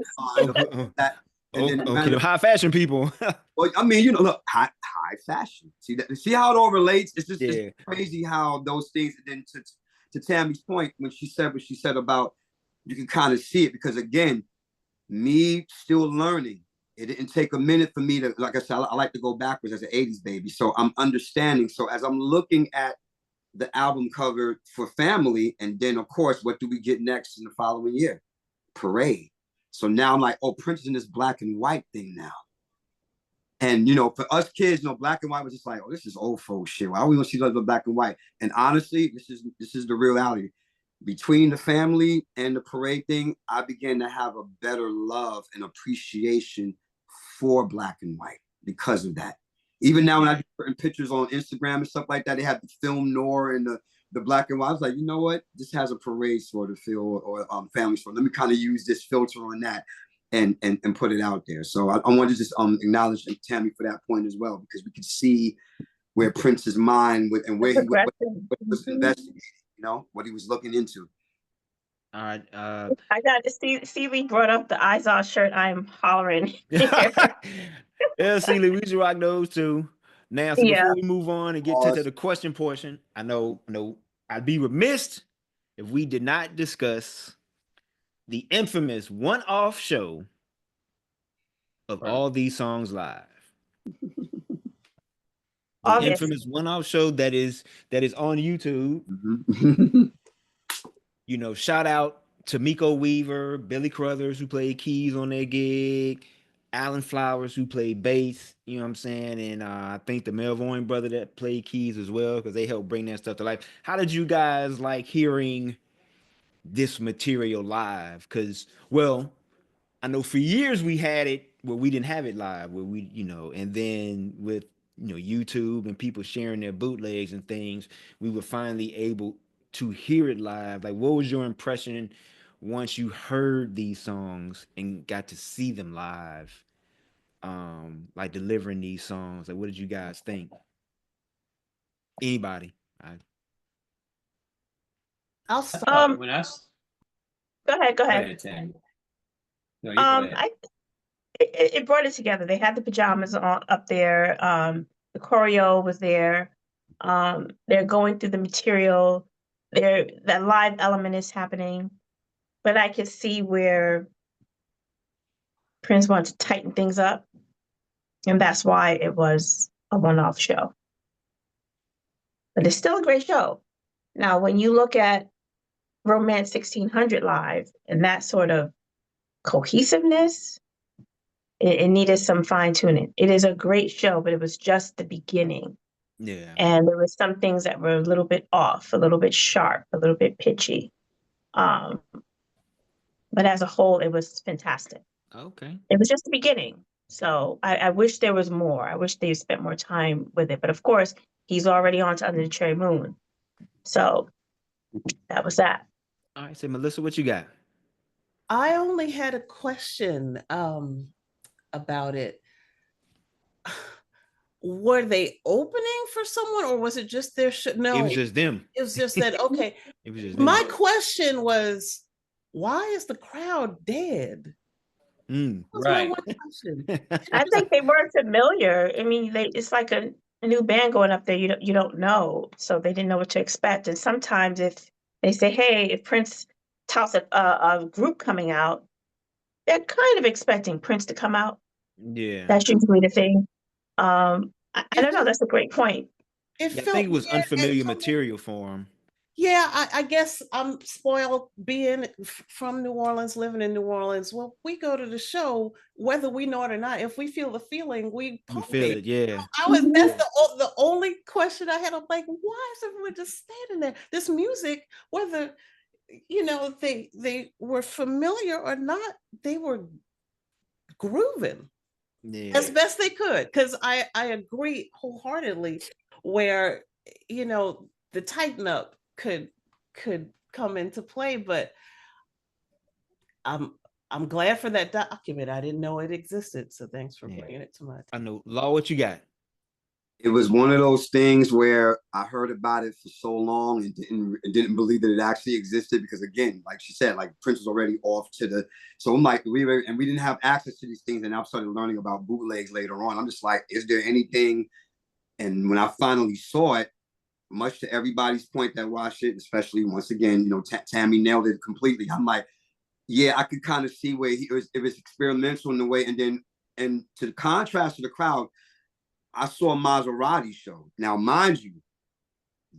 The high fashion people. Well, I mean, look, high fashion. See how it all relates. It's just it's crazy how those things. And then to Tammy's point, when she said about you can kind of see it because again, me still learning. It didn't take a minute for me to, like I said, I like to go backwards as an 80s baby. So I'm understanding. So as I'm looking at the album cover for Family, and then of course, what do we get next in the following year? Parade. So now I'm like, oh, Prince is in this black and white thing now. And, for us kids, black and white was just like, oh, this is old folk shit. Why are we going to see the black and white? And honestly, this is the reality. Between the Family and the Parade thing, I began to have a better love and appreciation for black and white because of that. Even now when I do certain pictures on Instagram and stuff like that, they have the film noir and the black and white. I was like, you know what? This has a parade sort of feel or family sort. Let me kind of use this filter on that and put it out there. So I want to just acknowledge Tammy for that point as well, because we could see where Prince's mind and where he was investigating, you know, what he was looking into. All right. I got to see Lee brought up the Izod shirt. I'm hollering. Yeah, Celie, we should rock those too. Now, so Yeah. before we move on and get to the question portion, I know I'd be remiss if we did not discuss the infamous one-off show of All These Songs Live. The infamous one-off show that is on YouTube. Mm-hmm. You know, shout out to Miko Weaver, Billy Crothers, who played keys on their gig, Alan Flowers, who played bass, you know what I'm saying? And I think the Melvoin brother that played keys as well, because they helped bring that stuff to life. How did you guys like hearing this material live? Because, well, I know for years we had it where we didn't have it live, where we, you know, and then with, you know, YouTube and people sharing their bootlegs and things, we were finally able to hear it live. Like, what was your impression once you heard these songs and got to see them live? Like delivering these songs. Like, what did you guys think? Anybody? I'll start. When I Go ahead. go ahead, Tammy. No, you go ahead. It brought it together. They had the pajamas on up there. The choreo was there. They're going through the material. That live element is happening, but I could see where Prince wanted to tighten things up, and that's why it was a one-off show. But it's still a great show. Now, when you look at Romance 1600 live and that sort of cohesiveness, it needed some fine-tuning. It is a great show, but it was just the beginning. Yeah. And there were some things that were a little bit off, a little bit sharp, a little bit pitchy. But as a whole, it was fantastic. Okay. It was just the beginning. So I wish there was more. I wish they spent more time with it. But of course, he's already on to Under the Cherry Moon. So that was that. All right. So, Melissa, what you got? I only had a question about it. Were they opening for someone, or was it just their show? No, it was just them. It was just that, okay. It was just my them. question was, why is the crowd dead? Right. I think they were familiar. I mean, it's like a new band going up there. You don't know, so they didn't know what to expect. And sometimes if they say, "Hey, if Prince touts a group coming out," they're kind of expecting Prince to come out. Yeah, that's usually the thing. I don't know. That's a great point. I think it was unfamiliar material for him. Yeah, I guess I'm spoiled being from New Orleans, living in New Orleans. Well, we go to the show, whether we know it or not. If we feel the feeling, we feel it. Yeah. That's the only question I had. I'm like, why is everyone just standing there? This music, whether they were familiar or not, they were grooving as best they could. Because I agree wholeheartedly where the tighten up could come into play, but I'm glad for that document. I didn't know it existed, so thanks for bringing it to my attention. I know. Law, what you got? It was one of those things where I heard about it for so long and didn't believe that it actually existed, because again, like she said, like Prince was already off to the, so I'm like, we didn't have access to these things, and I started learning about bootlegs later on. I'm just like, is there anything? And when I finally saw it, much to everybody's point that watched it, especially once again, Tammy nailed it completely. I'm like, yeah, I could kind of see where it was experimental in the way. And to the contrast to the crowd, I saw a Maserati show. Now, mind you,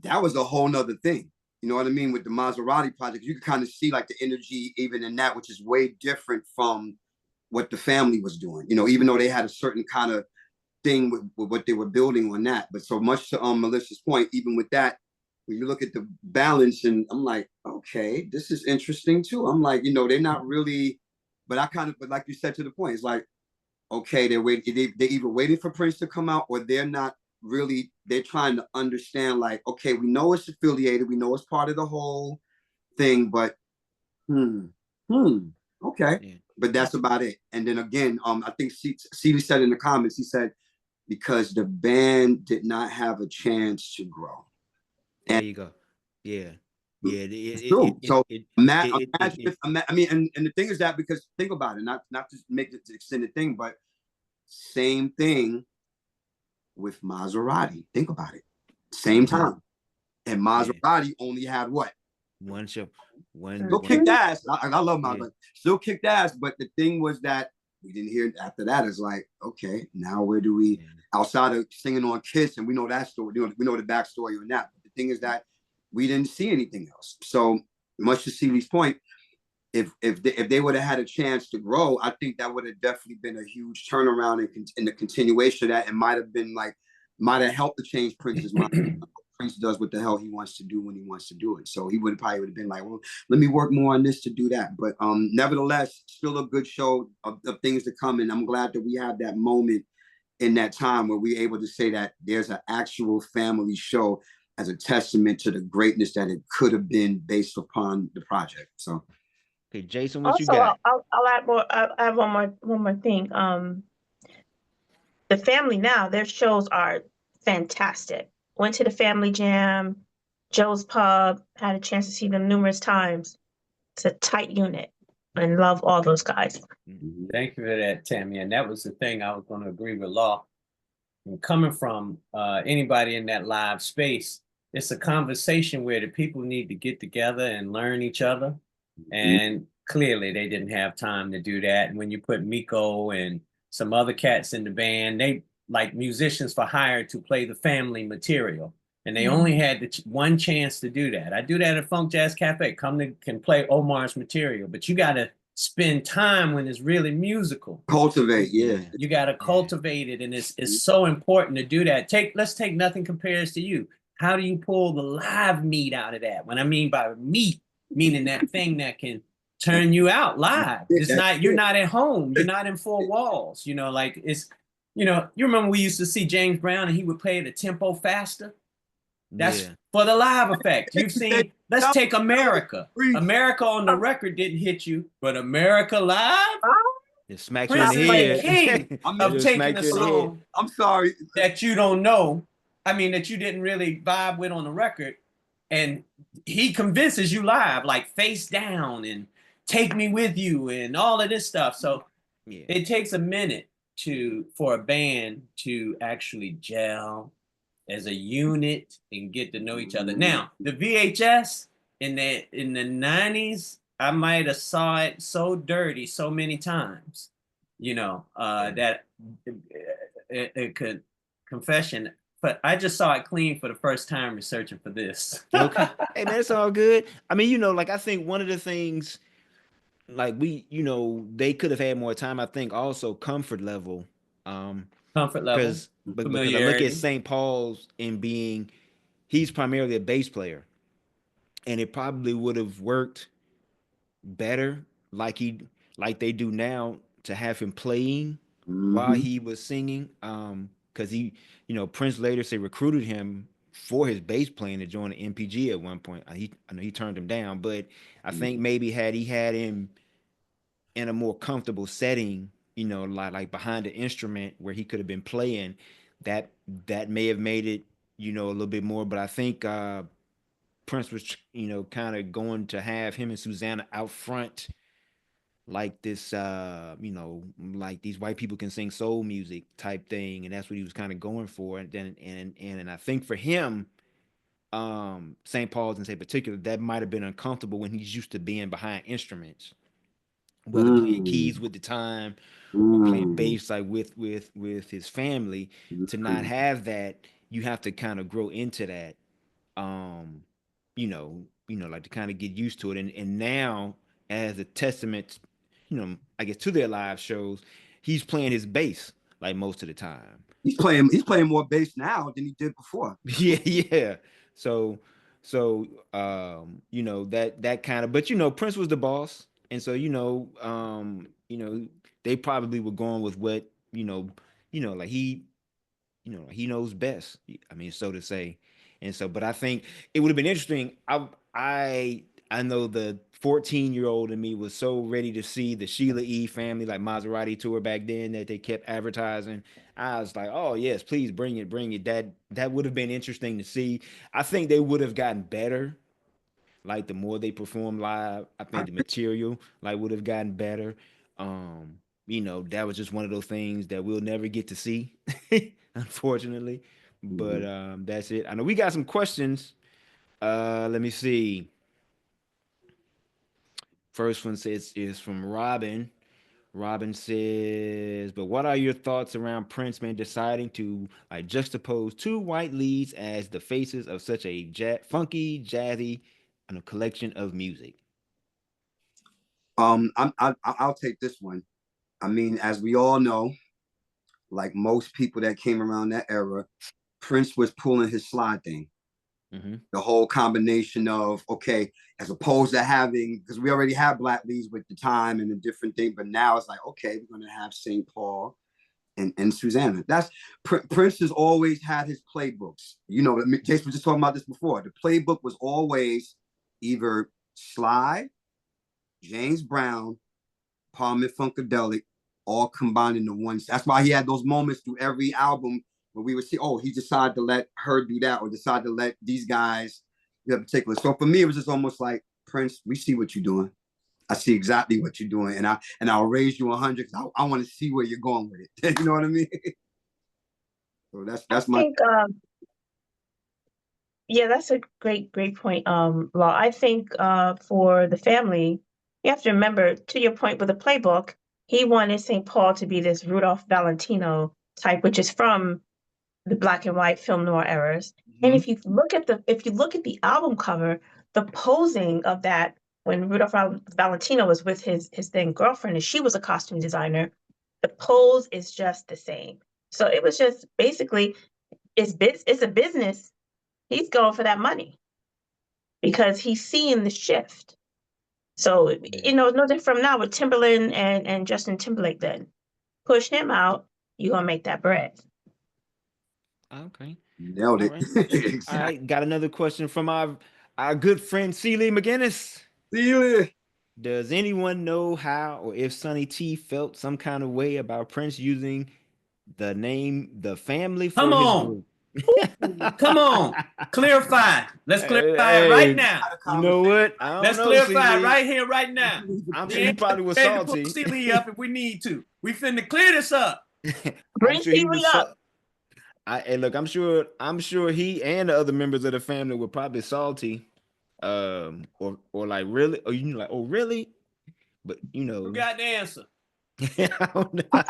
that was a whole nother thing. You know what I mean? With the Maserati project, you could kind of see like the energy even in that, which is way different from what the family was doing. Even though they had a certain kind of thing with what they were building on that. But so much to Melissa's point, even with that, when you look at the balance, and I'm like, okay, this is interesting too. I'm like, they're not really, but like you said, to the point, it's like, okay, they're either waiting for Prince to come out, or they're not really, they're trying to understand, like, okay, we know it's affiliated, we know it's part of the whole thing, but okay. Yeah. But that's about it. And then again, I think CD said in the comments, he said, because the band did not have a chance to grow. There you go. Yeah. Yeah. So imagine It- I mean, and the thing is that, because think about it, not to make it the extended thing, but same thing with Maserati. Think about it. Same time. And Maserati only had what? one show. Still kicked ass. I love Maserati. Still kicked ass. But the thing was that we didn't hear it after that. It's like, okay, now where do we, outside of singing on Kiss, and we know that story, we know the backstory on that. But the thing is that we didn't see anything else. So much to CD's point, if they would have had a chance to grow, I think that would have definitely been a huge turnaround in the continuation of that, and might have helped to change Prince's mind. Prince does what the hell he wants to do when he wants to do it. So he probably would have been like, well, let me work more on this to do that. But nevertheless, still a good show of things to come. And I'm glad that we have that moment in that time where we're able to say that there's an actual family show as a testament to the greatness that it could have been based upon the project. So. Okay, Jason, what you Also, got? I'll add more. I have one more thing. The Family Now, their shows are fantastic. Went to the Family Jam, Joe's Pub, had a chance to see them numerous times. It's a tight unit, and love all those guys. Thank you for that, Tammy. And that was the thing I was going to agree with Law. And coming from anybody in that live space, it's a conversation where the people need to get together and learn each other. And clearly they didn't have time to do that. And when you put Miko and some other cats in the band, they like musicians for hire to play the family material. And they only had one chance to do that. I do that at Funk Jazz Cafe. Can play Omar's material, but you got to spend time when it's really musical. Cultivate, yeah. You got to cultivate it, and it's so important to do that. Let's take Nothing Compares to You. How do you pull the live meat out of that? What I mean by meat, meaning that thing that can turn you out live. It's not, you're not at home. You're not in four walls. You know, like it's, you know, you remember we used to see James Brown and he would play at a tempo faster. That's for the live effect. You've seen, let's take America. America on the record didn't hit you, but America live? It smacks Prince you in the is head. the king of taking a song I'm sorry that you don't know. I mean, that you didn't really vibe with on the record. And he convinces you live, like Face Down and Take Me With You and all of this stuff. So it takes a minute for a band to actually gel as a unit and get to know each other. Now, the VHS in the 90s, I might have saw it so dirty so many times, you know, that it could confession. But I just saw it clean for the first time researching for this. Okay. Hey man, it's all good. I mean, you know, like I think one of the things, like they could have had more time. I think also comfort level. Comfort level. Because I look at St. Paul's in being, he's primarily a bass player, and it probably would have worked better like they do now to have him playing while he was singing. Because Prince later recruited him for his bass playing to join the MPG at one point. I know he turned him down, but I think maybe had he had him in a more comfortable setting, like behind the instrument where he could have been playing, that may have made it, a little bit more. But I think Prince was, kind of going to have him and Susanna out front, like this, like these white people can sing soul music type thing, and that's what he was kind of going for. And then, and I think for him, St. Paul's in particular, that might have been uncomfortable when he's used to being behind instruments, whether playing keys with the time or playing bass like with his family. To not have that, you have to kind of grow into that, like to kind of get used to it. And now, as a testament, I guess to their live shows, he's playing his bass like most of the time. He's playing more bass now than he did before. Yeah. So that kind of, but Prince was the boss. And so, they probably were going with what like he knows best. I mean, so to say. And so, but I think it would have been interesting. I know the 14-year-old in me was so ready to see the Sheila E family like Maserati tour back then that they kept advertising. I was like, oh yes, please bring it, bring it. That would have been interesting to see. I think they would have gotten better. Like the more they perform live, I think the material like would have gotten better. That was just one of those things that we'll never get to see, unfortunately. But that's it. I know we got some questions. Let me see. First one says is from Robin. Robin says, but what are your thoughts around Prince man deciding to like juxtapose two white leads as the faces of such a funky, jazzy, and a collection of music? I'll take this one. I mean, as we all know, like most people that came around that era, Prince was pulling his slide thing. Mm-hmm. The whole combination of, okay, as opposed to having, because we already have black leads with the time and the different thing, but now it's like, okay, we're going to have St. Paul and Susanna. That's Prince has always had his playbooks. Jason was just talking about this before. The playbook was always either Sly, James Brown, Parliament Funkadelic, all combined into one. That's why he had those moments through every album where we would see, oh, he decided to let her do that or decided to let these guys do that particular. So for me, it was just almost like, Prince, we see what you're doing. I see exactly what you're doing. And I'll raise you 100 because I want to see where you're going with it. You know what I mean? So that's my... Yeah, that's a great point. Well, I think for the family, you have to remember, to your point with the playbook, he wanted St. Paul to be this Rudolph Valentino type, which is from the black and white film noir eras. Mm-hmm. And if you look at the album cover, the posing of that when Rudolph Valentino was with his then girlfriend and she was a costume designer, the pose is just the same. So it was just basically it's a business. He's going for that money because he's seeing the shift. So no different from now with Timberland and Justin Timberlake. Then push him out, you're gonna make that bread. Okay. Nailed it. Exactly. All right. Got another question from our good friend Sheila McGinnis. Sheila. Does anyone know how or if Sonny T felt some kind of way about Prince using the name The Family for his group? Come on. Clarify. Let's clarify it right now. You know what? Let's clarify it right here, right now. I'm sure he probably was salty. Pull Sheila up if we need to. We finna clear this up. Bring Sheila up. Look, I'm sure he and the other members of the family were probably salty, or like really, or like, oh really? But who got the answer? I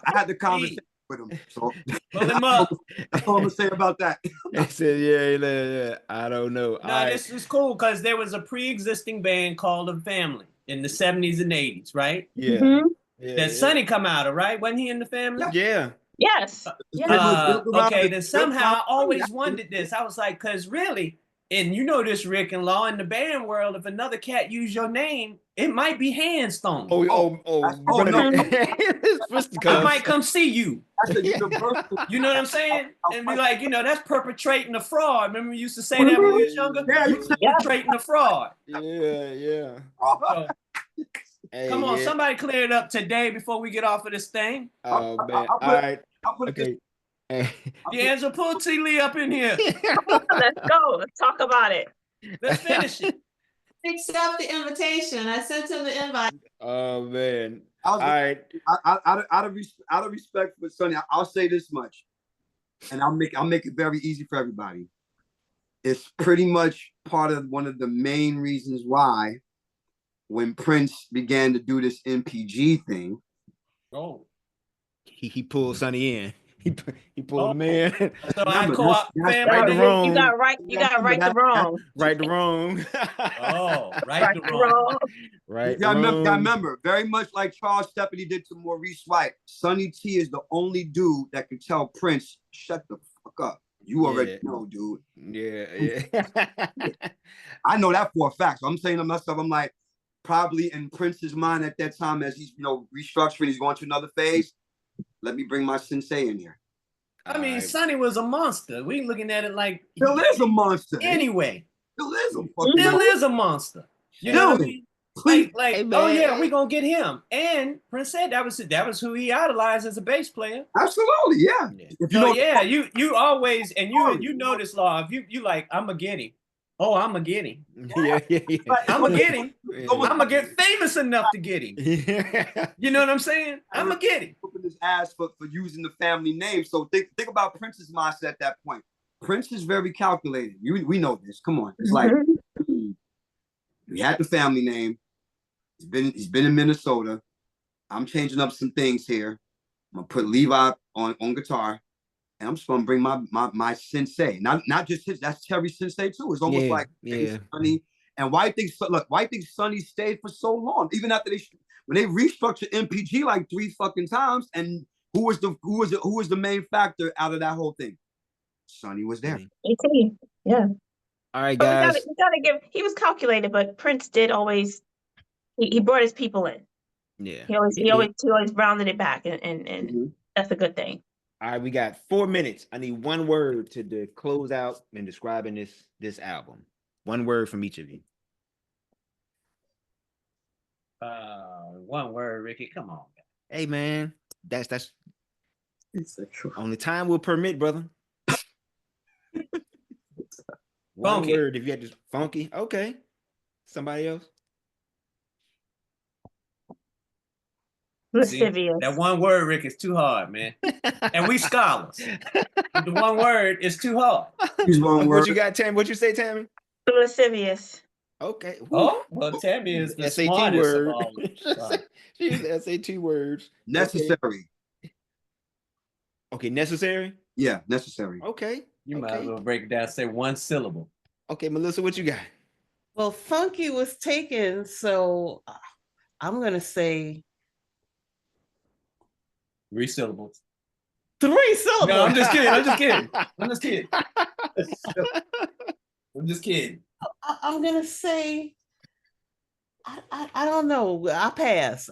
had the conversation with him, so pull him up. That's all I'm gonna say about that. I said, yeah. I don't know. No, this is cool because there was a pre-existing band called The Family in the 70s and 80s, right? Yeah. Mm-hmm. Then Sonny come out, right? Wasn't he in the family? Yeah. Yes. Okay, then somehow I always wondered this. I was like, because really, and you know this, Rick and Law, in the band world, if another cat use your name, it might be handstone. No. I might come see you. You know what I'm saying? And be like, that's perpetrating a fraud. Remember we used to say that when we was younger? Yeah, perpetrating a fraud. Yeah. So, come on, somebody clear it up today before we get off of this thing. Oh, man. All right. Okay. D'Angelo, pull T. Lee up in here. Let's go. Let's talk about it. Let's finish it. Accept the invitation. I sent him the invite. Oh, man. All right. Out of respect for Sonny, I'll say this much, and I'll make it very easy for everybody. It's pretty much part of one of the main reasons why, when Prince began to do this MPG thing, he pulled Sonny in. He pulled him in. So I co-op family. Right the wrong. You got right the wrong. Right the wrong. Right the wrong. Right. I remember, very much like Charles Stephanie did to Maurice White, Sonny T is the only dude that can tell Prince, shut the fuck up. You already know, dude. Yeah. I know that for a fact. So I'm saying to myself, I'm like, probably in Prince's mind at that time, as he's restructuring, he's going to another phase. let me bring my sensei in here. I mean, Sonny was a monster. We looking at it like Still is a monster. anyway. Still is a fucking Still monster. is a monster. You know what I mean? Like, Hey, oh man. yeah, we gonna get him. And Prince said that was who he idolized as a bass player. Absolutely, yeah. If you So know, yeah, you always and you know this law. If you like, I'm gonna get him. Oh, I'm gonna get him. Yeah. I'm gonna get him. Yeah. I'm gonna get famous enough to get him. Yeah. You know what I'm saying? I'm gonna get him. whooping his ass for using the family name. So think about Prince's mindset at that point. Prince is very calculated. We know this. Come on. It's like we had the family name. He's been in Minnesota. I'm changing up some things here. I'm gonna put Levi on guitar, and I'm just gonna bring my sensei. Not just his. That's Terry's sensei too. It's almost like Sonny. And why thinks Sonny stayed for so long, even after when they restructured MPG like 3 fucking times. And who was the main factor out of that whole thing? Sonny was there. Yeah. All right, But guys. we gotta give. He was calculated, but Prince did always. He brought his people in. Yeah. He always rounded it back, and that's a good thing. All right, we got 4 minutes. I need one word to close out in describing this album. One word from each of you. One word, Ricky. Come on. Hey, man, that's only time will permit, brother. One Funky. word. If you had to funky, okay. Somebody else. Lascivious. That one word, Rick, is too hard, man. And we scholars. The one word is too hard. Use one word. What you got, Tammy? What you say, Tammy? Lascivious. Okay. Woo. Oh, well, Tammy is the SAT smartest word. of all. She used SAT words. Necessary. Okay, necessary. Yeah, necessary. Okay. You might as well break it down. Say one syllable. Okay, Melissa, what you got? Well, funky was taken, so I'm gonna say 3 syllables. 3 syllables. No, I'm just kidding. I'm just kidding. I'm just kidding. I'm gonna say I don't know. I'll pass.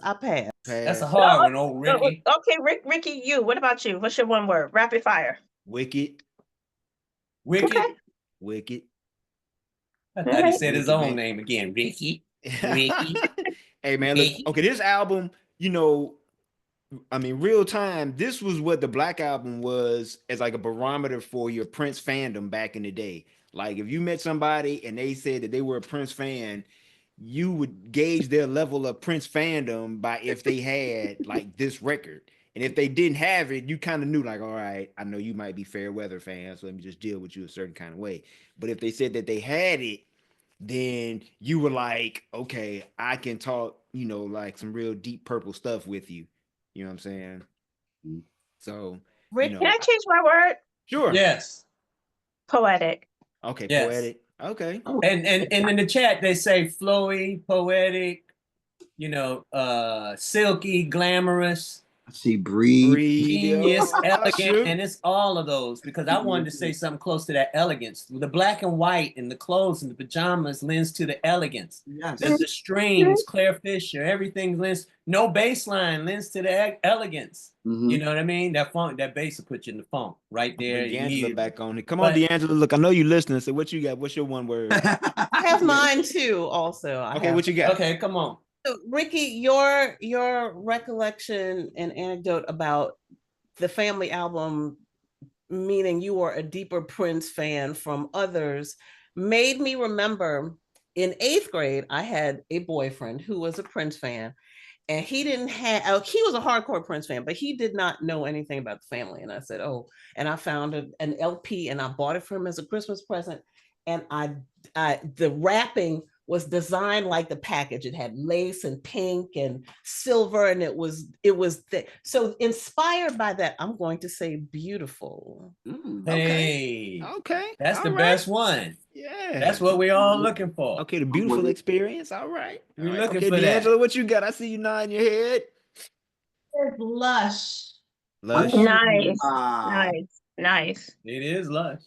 That's a hard one, old Ricky. Okay, Ricky, you. What about you? What's your one word? Rapid fire. Wicked. Wicked. Okay. Wicked. I thought he said his Wicked, own man. name again. Ricky. Ricky. Hey, man, look. Ricky. Okay, this album, I mean, real time, this was what the Black Album was as like a barometer for your Prince fandom back in the day. Like if you met somebody and they said that they were a Prince fan, you would gauge their level of Prince fandom by if they had like this record. And if they didn't have it, you kind of knew like, all right, I know you might be fair weather fans, so let me just deal with you a certain kind of way. But if they said that they had it, then you were like, okay, I can talk, like some real deep purple stuff with you. You know what I'm saying? So, Rick, Can I change my word? sure. Yes. Poetic. Okay, Yes. poetic. Okay. And in the chat they say flowy, poetic, silky, glamorous, I see breathe. genius, elegant, Sure. and it's all of those because I wanted to say something close to that elegance. The black and white and the clothes and the pajamas lends to the elegance. Yes. The strings, Claire Fisher, everything lends. No bass line lends to the elegance. You know what I mean? That funk, that bass will put you in the funk right there. D'Angelo back on it. Come on, D'Angelo. Look, I know you listening. So what you got? What's your one word? I have mine too. Also, What you got? Okay, come on. So, Ricky, your recollection and anecdote about the family album, meaning you were a deeper Prince fan from others, made me remember in 8th grade, I had a boyfriend who was a Prince fan, and he was a hardcore Prince fan, but he did not know anything about the family. And I said, oh, and I found an LP and I bought it for him as a Christmas present. And the wrapping was designed like the package. It had lace and pink and silver, and it was thick. So inspired by that, I'm going to say beautiful. Hey, okay, that's the best one. Yeah, that's what we're all looking for. Okay, the beautiful experience. All right, we're looking for D'Angelo, what you got? I see you nodding your head. It's lush. Lush. Nice. It is lush.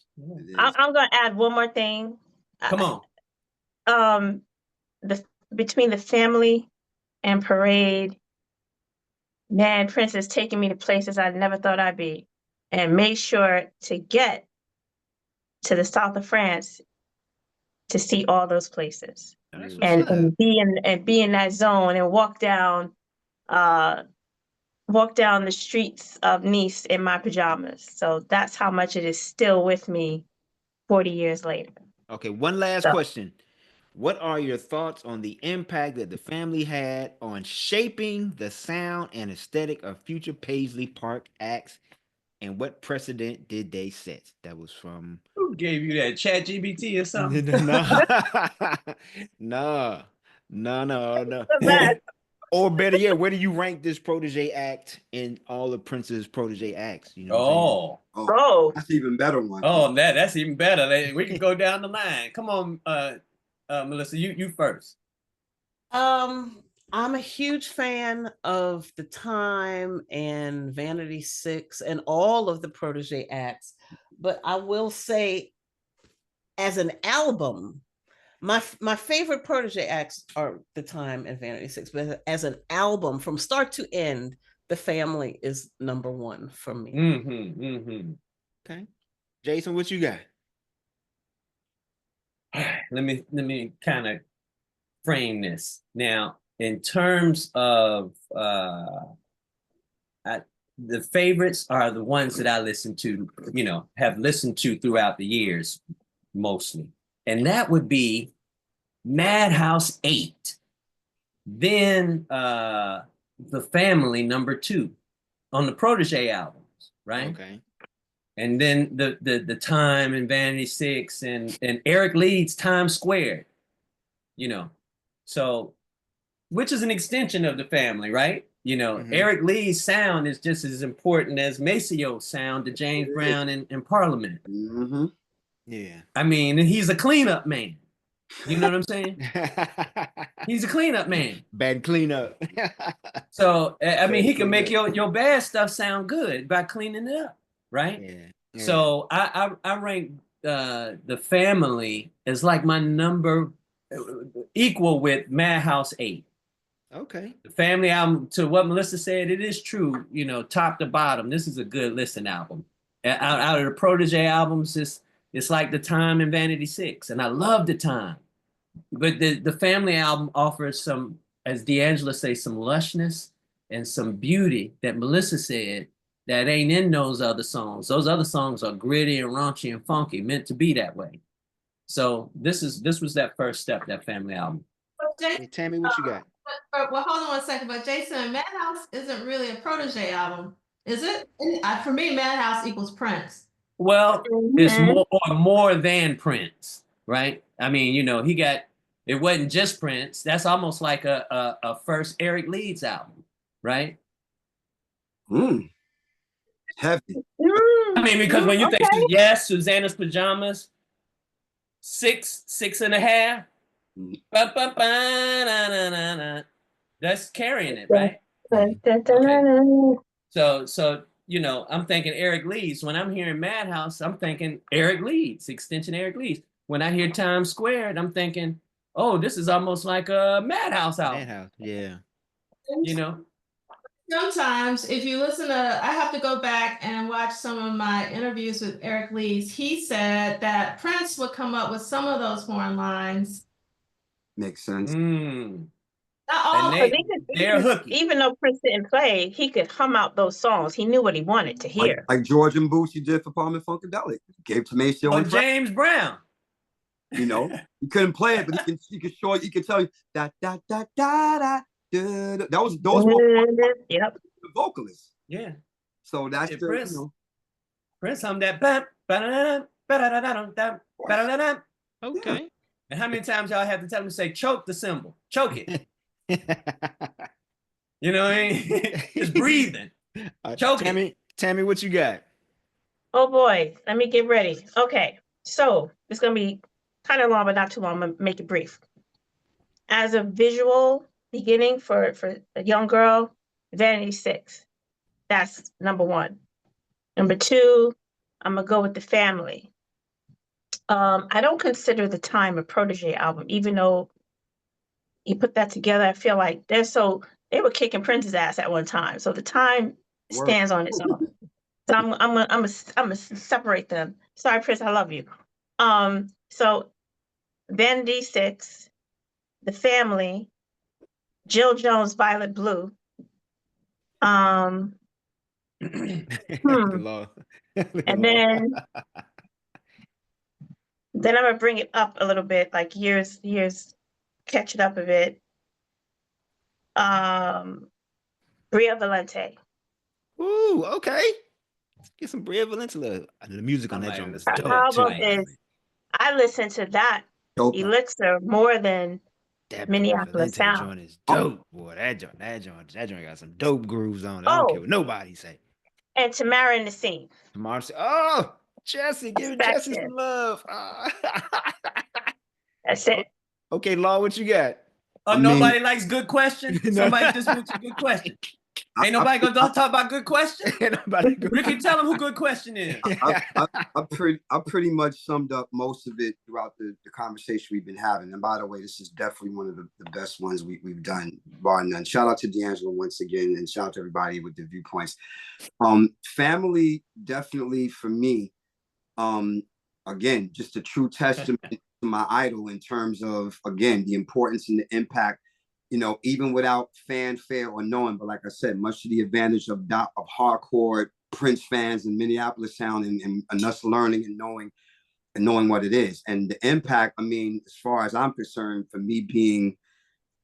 I'm gonna add one more thing. Come on. Between the family and parade, man, Prince has taken me to places I never thought I'd be, and made sure to get to the south of France to see all those places, Oh, that's what's and up. be in that zone and uh, walk down the streets of Nice in my pajamas. So that's how much it is still with me 40 years later. Okay, one last So, question. What are your thoughts on the impact that the family had on shaping the sound and aesthetic of future Paisley Park acts, and what precedent did they set? That was from Who gave you that? Chat GBT or something? no, no. the best. Or better yet, where do you rank this protege act in all of Prince's protege acts? You know what I'm saying? Oh, Oh, That's even better one. oh, that's even better. We can go down the line. Come on, Melissa, you first. I'm a huge fan of The Time and Vanity 6 and all of the protege acts, but I will say, as an album, my favorite protege acts are The Time and Vanity 6, but as an album from start to end, The Family is number one for me. Okay, Jason, what you got? Let me kind of frame this now in terms of the favorites are the ones that I listen to, have listened to throughout the years mostly, and that would be Madhouse 8, then The Family number 2 on the Protege albums, right? Okay. And then the Time and Vanity 6 and Eric Leeds Times Squared, so which is an extension of The Family, right? Eric Lee's sound is just as important as Maceo's sound to James Brown in Parliament. Yeah. I mean, he's a cleanup man. You know what I'm saying? He's a cleanup man. Bad cleanup. So, I mean, he can make your bad stuff sound good by cleaning it up, right? Yeah. So I rank The Family as like my number equal with Madhouse 8. Okay. The Family album, to what Melissa said, it is true, top to bottom. This is a good listen album. Out of the Protege albums, it's like The Time and Vanity 6, and I love The Time. But the Family album offers some, as D'Angelo says, some lushness and some beauty that Melissa said that ain't in those other songs. Those other songs are gritty and raunchy and funky, meant to be that way. So this was that first step, that Family album. Hey, Tammy, what you got? Well, hold on one second. But Jason, Madhouse isn't really a protege album, is it? For me, Madhouse equals Prince. Well, it's more than Prince, right? I mean, it wasn't just Prince. That's almost like a first Eric Leeds album, right? Heavy. I mean, because when you think Susanna's Pajamas, 6.5. That's carrying it, right? Okay. So I'm thinking Eric Leeds. When I'm hearing Madhouse, I'm thinking Eric Leeds, extension Eric Leeds. When I hear Times Squared, I'm thinking, oh, this is almost like a Madhouse album. Madhouse, yeah. Sometimes if you listen to, I have to go back and watch some of my interviews with Eric Leeds. He said that Prince would come up with some of those horn lines. Makes sense. Not all, they're hooky. Even though Prince didn't play, he could hum out those songs. He knew what he wanted to hear. Like George and Bootsy did for Parliament Funkadelic. Gave to Maceo and James Brown. He couldn't play it, but he could tell you da da da da da. Those were the vocalists. Yeah. So that's Prince hummed that. Okay. And how many times y'all have to tell him to say, choke the cymbal, choke it? You know what I mean? Just breathing. Choke it. Tammy, what you got? Oh boy, let me get ready. Okay, so it's gonna be kind of long, but not too long. I'm gonna make it brief. As a visual beginning for a young girl, Vanity 6. That's number 1. Number 2, I'm gonna go with The Family. I don't consider The Time a protege album, even though you put that together. I feel like they're so they were kicking Prince's ass at one time. So the time stands on its own. So I'm gonna separate them. Sorry, Prince, I love you. So Vanity 6, The Family, Jill Jones, Violet Blue. Look at Law. Look at And Law. then I'm gonna bring it up a little bit, like years, catch it up a bit. Bria Valente. Ooh, okay. Let's get some Bria Valente. The music on that drum is Her dope album too. is, I listen to that Elixir more than That Minneapolis Valente Sound. joint is dope, boy. That joint got some dope grooves on it. I Oh. don't care what nobody say. And Tamara in the Scene. Tomorrow, oh, Jesse, give Jesse some love. That's it. Okay, Law, what you got? Oh, nobody likes good questions. Somebody just mentioned good question. Ain't nobody gonna talk about good question. Ricky, tell them who good question is. I pretty much summed up most of it throughout the conversation we've been having. And by the way, this is definitely one of the best ones we've done, bar none. Shout out to D'Angelo once again, and shout out to everybody with the viewpoints. Family, definitely for me, again, just a true testament to my idol in terms of, again, the importance and the impact, you know, even without fanfare or knowing, but like I said, much to the advantage of hardcore Prince fans in Minneapolis Sound and us learning and knowing what it is. And the impact, I mean, as far as I'm concerned, for me being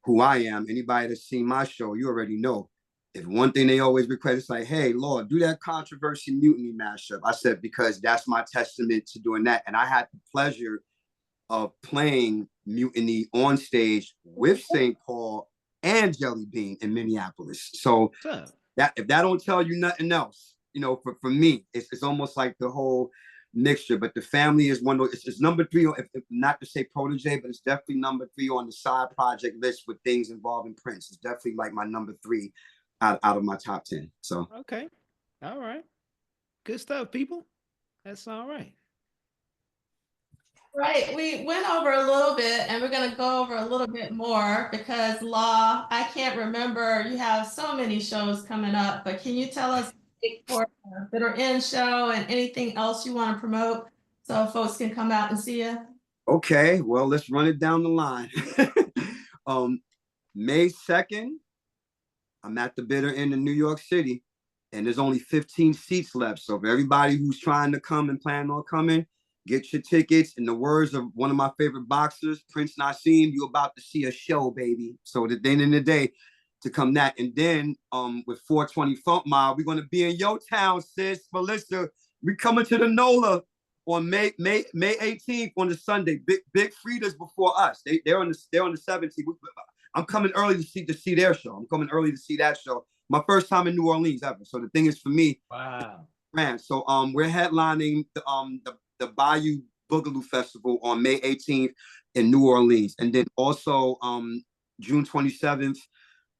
who I am, anybody that's seen my show, you already know. If one thing they always request is like, hey, Lord, do that Controversy Mutiny mashup. I said, because that's my testament to doing that. And I had the pleasure of playing Mutiny on stage with St. Paul and Jelly Bean in Minneapolis. So that if that don't tell you nothing else, you know, for me, it's almost like the whole mixture. But the Family is one of those, it's number 3, if not to say protege, but it's definitely number 3 on the side project list with things involving Prince. It's definitely like my number 3 out of my top 10. So okay, all right, good stuff, people. That's all right. Right, we went over a little bit and we're going to go over a little bit more because Law, I can't remember, you have so many shows coming up, but can you tell us for Bitter End show and anything else you want to promote so folks can come out and see you? Okay, well, let's run it down the line. May 2nd, I'm at the Bitter End in New York City, and there's only 15 seats left. So for everybody who's trying to come and plan on coming, get your tickets. In the words of one of my favorite boxers, Prince Nassim, you're about to see a show, baby. So at the end of the day, to come that. And then with 420 Funk Mob, we're going to be in your town, sis. Melissa, we coming to the NOLA on May 18th on the Sunday. Big Frida's before us. They're on the 17th. I'm coming early to see their show. I'm coming early to see that show. My first time in New Orleans ever. So the thing is for me, wow, man. So we're headlining the Bayou Boogaloo Festival on May 18th in New Orleans, and then also June 27th,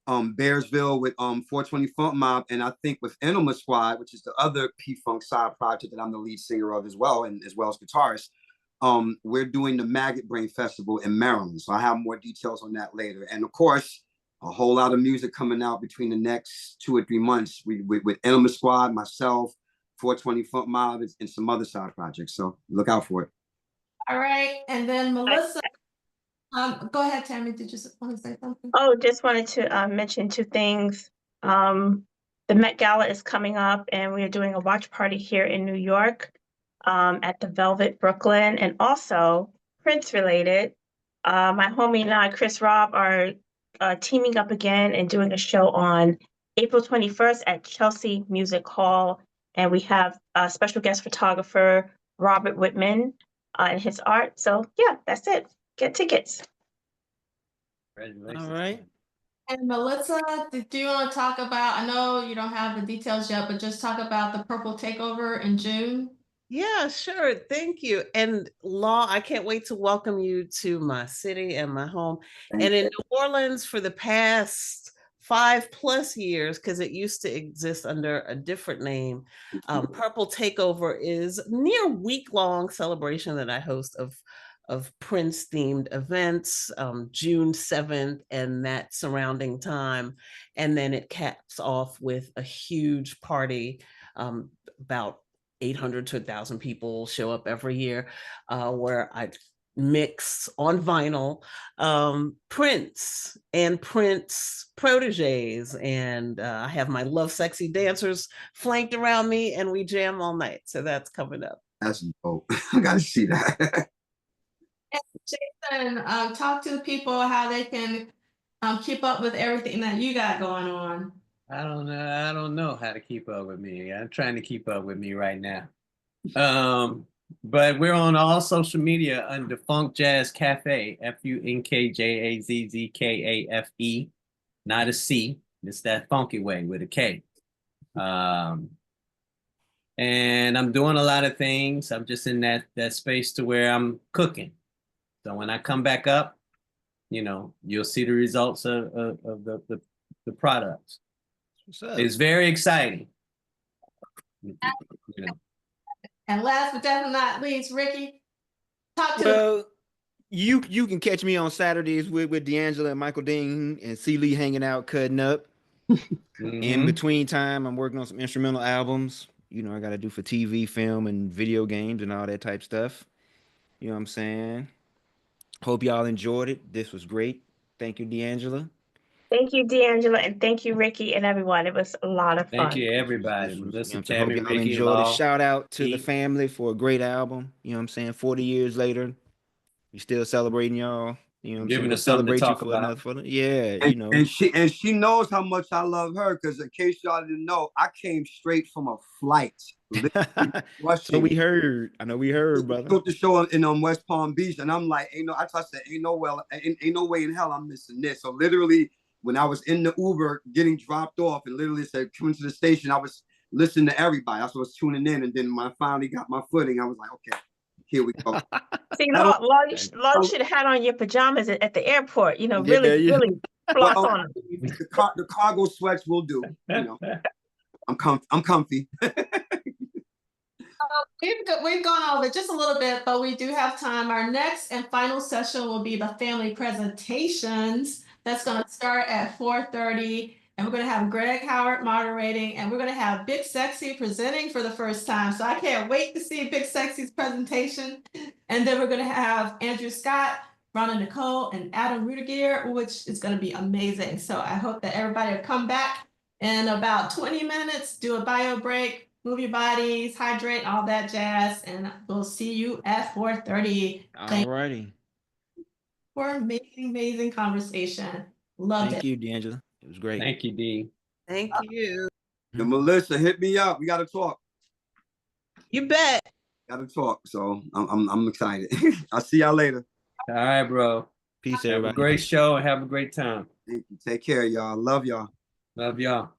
Bearsville with 420 Funk Mob, and I think with Enema Squad, which is the other P-Funk side project that I'm the lead singer of as well, and as well as guitarist. We're doing the Maggot Brain Festival in Maryland. So I have more details on that later. And of course, a whole lot of music coming out between the next 2 or 3 months with Enema Squad, myself, 420 Funk Mob, and some other side projects. So look out for it. All right. And then Melissa, go ahead, Tammy. Did you want to say something? Oh, just wanted to mention 2 things. The Met Gala is coming up, and we are doing a watch party here in New York at the Velvet Brooklyn, and also Prince related. My homie and I, Chris Robb, are teaming up again and doing a show on April 21st at Chelsea Music Hall, and we have a special guest photographer, Robert Whitman, and his art. So yeah, that's it. Get tickets. All right. And Melissa, do you want to talk about, I know you don't have the details yet, but just talk about the Purple Takeover in June. Yeah, sure. Thank you. And Law, I can't wait to welcome you to my city and my home. And in New Orleans for the past 5+ years, because it used to exist under a different name, Purple Takeover is near week-long celebration that I host of Prince themed events, June 7th and that surrounding time. And then it caps off with a huge party. About 800 to 1,000 people show up every year, where I mix on vinyl Prince and Prince proteges, and I have my Love Sexy dancers flanked around me, and we jam all night. So that's coming up. That's dope. I gotta see that. Jason, talk to the people how they can keep up with everything that you got going on. I don't know how to keep up with me. I'm trying to keep up with me right now. But we're on all social media under Funk Jazz Cafe, FUNKJAZZKAFE, not a C. It's that funky way with a K. And I'm doing a lot of things. I'm just in that space to where I'm cooking. So when I come back up, you know, you'll see the results of the products. It's very exciting. You know. And last but definitely not least, Ricky, talk to Well, you can catch me on Saturdays with D'Angelo and Michael Dean and C. Lee hanging out, cutting up. In between time, I'm working on some instrumental albums. You know, I got to do for TV, film, and video games and all that type stuff. You know what I'm saying? Hope y'all enjoyed it. This was great. Thank you, D'Angelo. Thank you, D'Angelo, and thank you, Ricky, and everyone. It was a lot of fun. Thank you, everybody. I Listen, hope Tammy, y'all Ricky, enjoyed it. Law, Shout out to the E. family for a great album. You know what I'm saying? 40 years later, we still celebrating y'all. You know what I'm saying? Giving We'll us something to celebrate you talk for about. another yeah, And, you know. and she knows how much I love her, because in case y'all didn't know, I came straight from a flight. So we heard. I know we heard, brother. Took the show in West Palm Beach, and I'm like, I said, ain't no way in hell I'm missing this. So literally, when I was in the Uber getting dropped off, and literally said, coming to the station, I was listening to everybody. I was tuning in, and then when I finally got my footing, I was like, okay, here we go. See, Law, you should have had on your pajamas at the airport. You know, really floss on them. The cargo sweats will do. You know, I'm comfy. We've gone over just a little bit, but we do have time. Our next and final session will be the family presentations. That's going to start at 4:30, and we're going to have Greg Howard moderating, and we're going to have Big Sexy presenting for the first time. So I can't wait to see Big Sexy's presentation. And then we're going to have Andrew Scott, Ronna Nicole, and Adam Rudiger, which is going to be amazing. So I hope that everybody will come back in about 20 minutes, do a bio break, move your bodies, hydrate, all that jazz, and we'll see you at 4:30. All righty. For amazing conversation. Loved it. Thank you, D'Angelo. It was great. Thank you, D. Thank you. And Melissa, hit me up. We got to talk. You bet. Got to talk. So I'm excited. I'll see y'all later. All right, bro. Peace, Have everybody. a great show and have a great time. Thank you. Take care, y'all. Love y'all. Love y'all.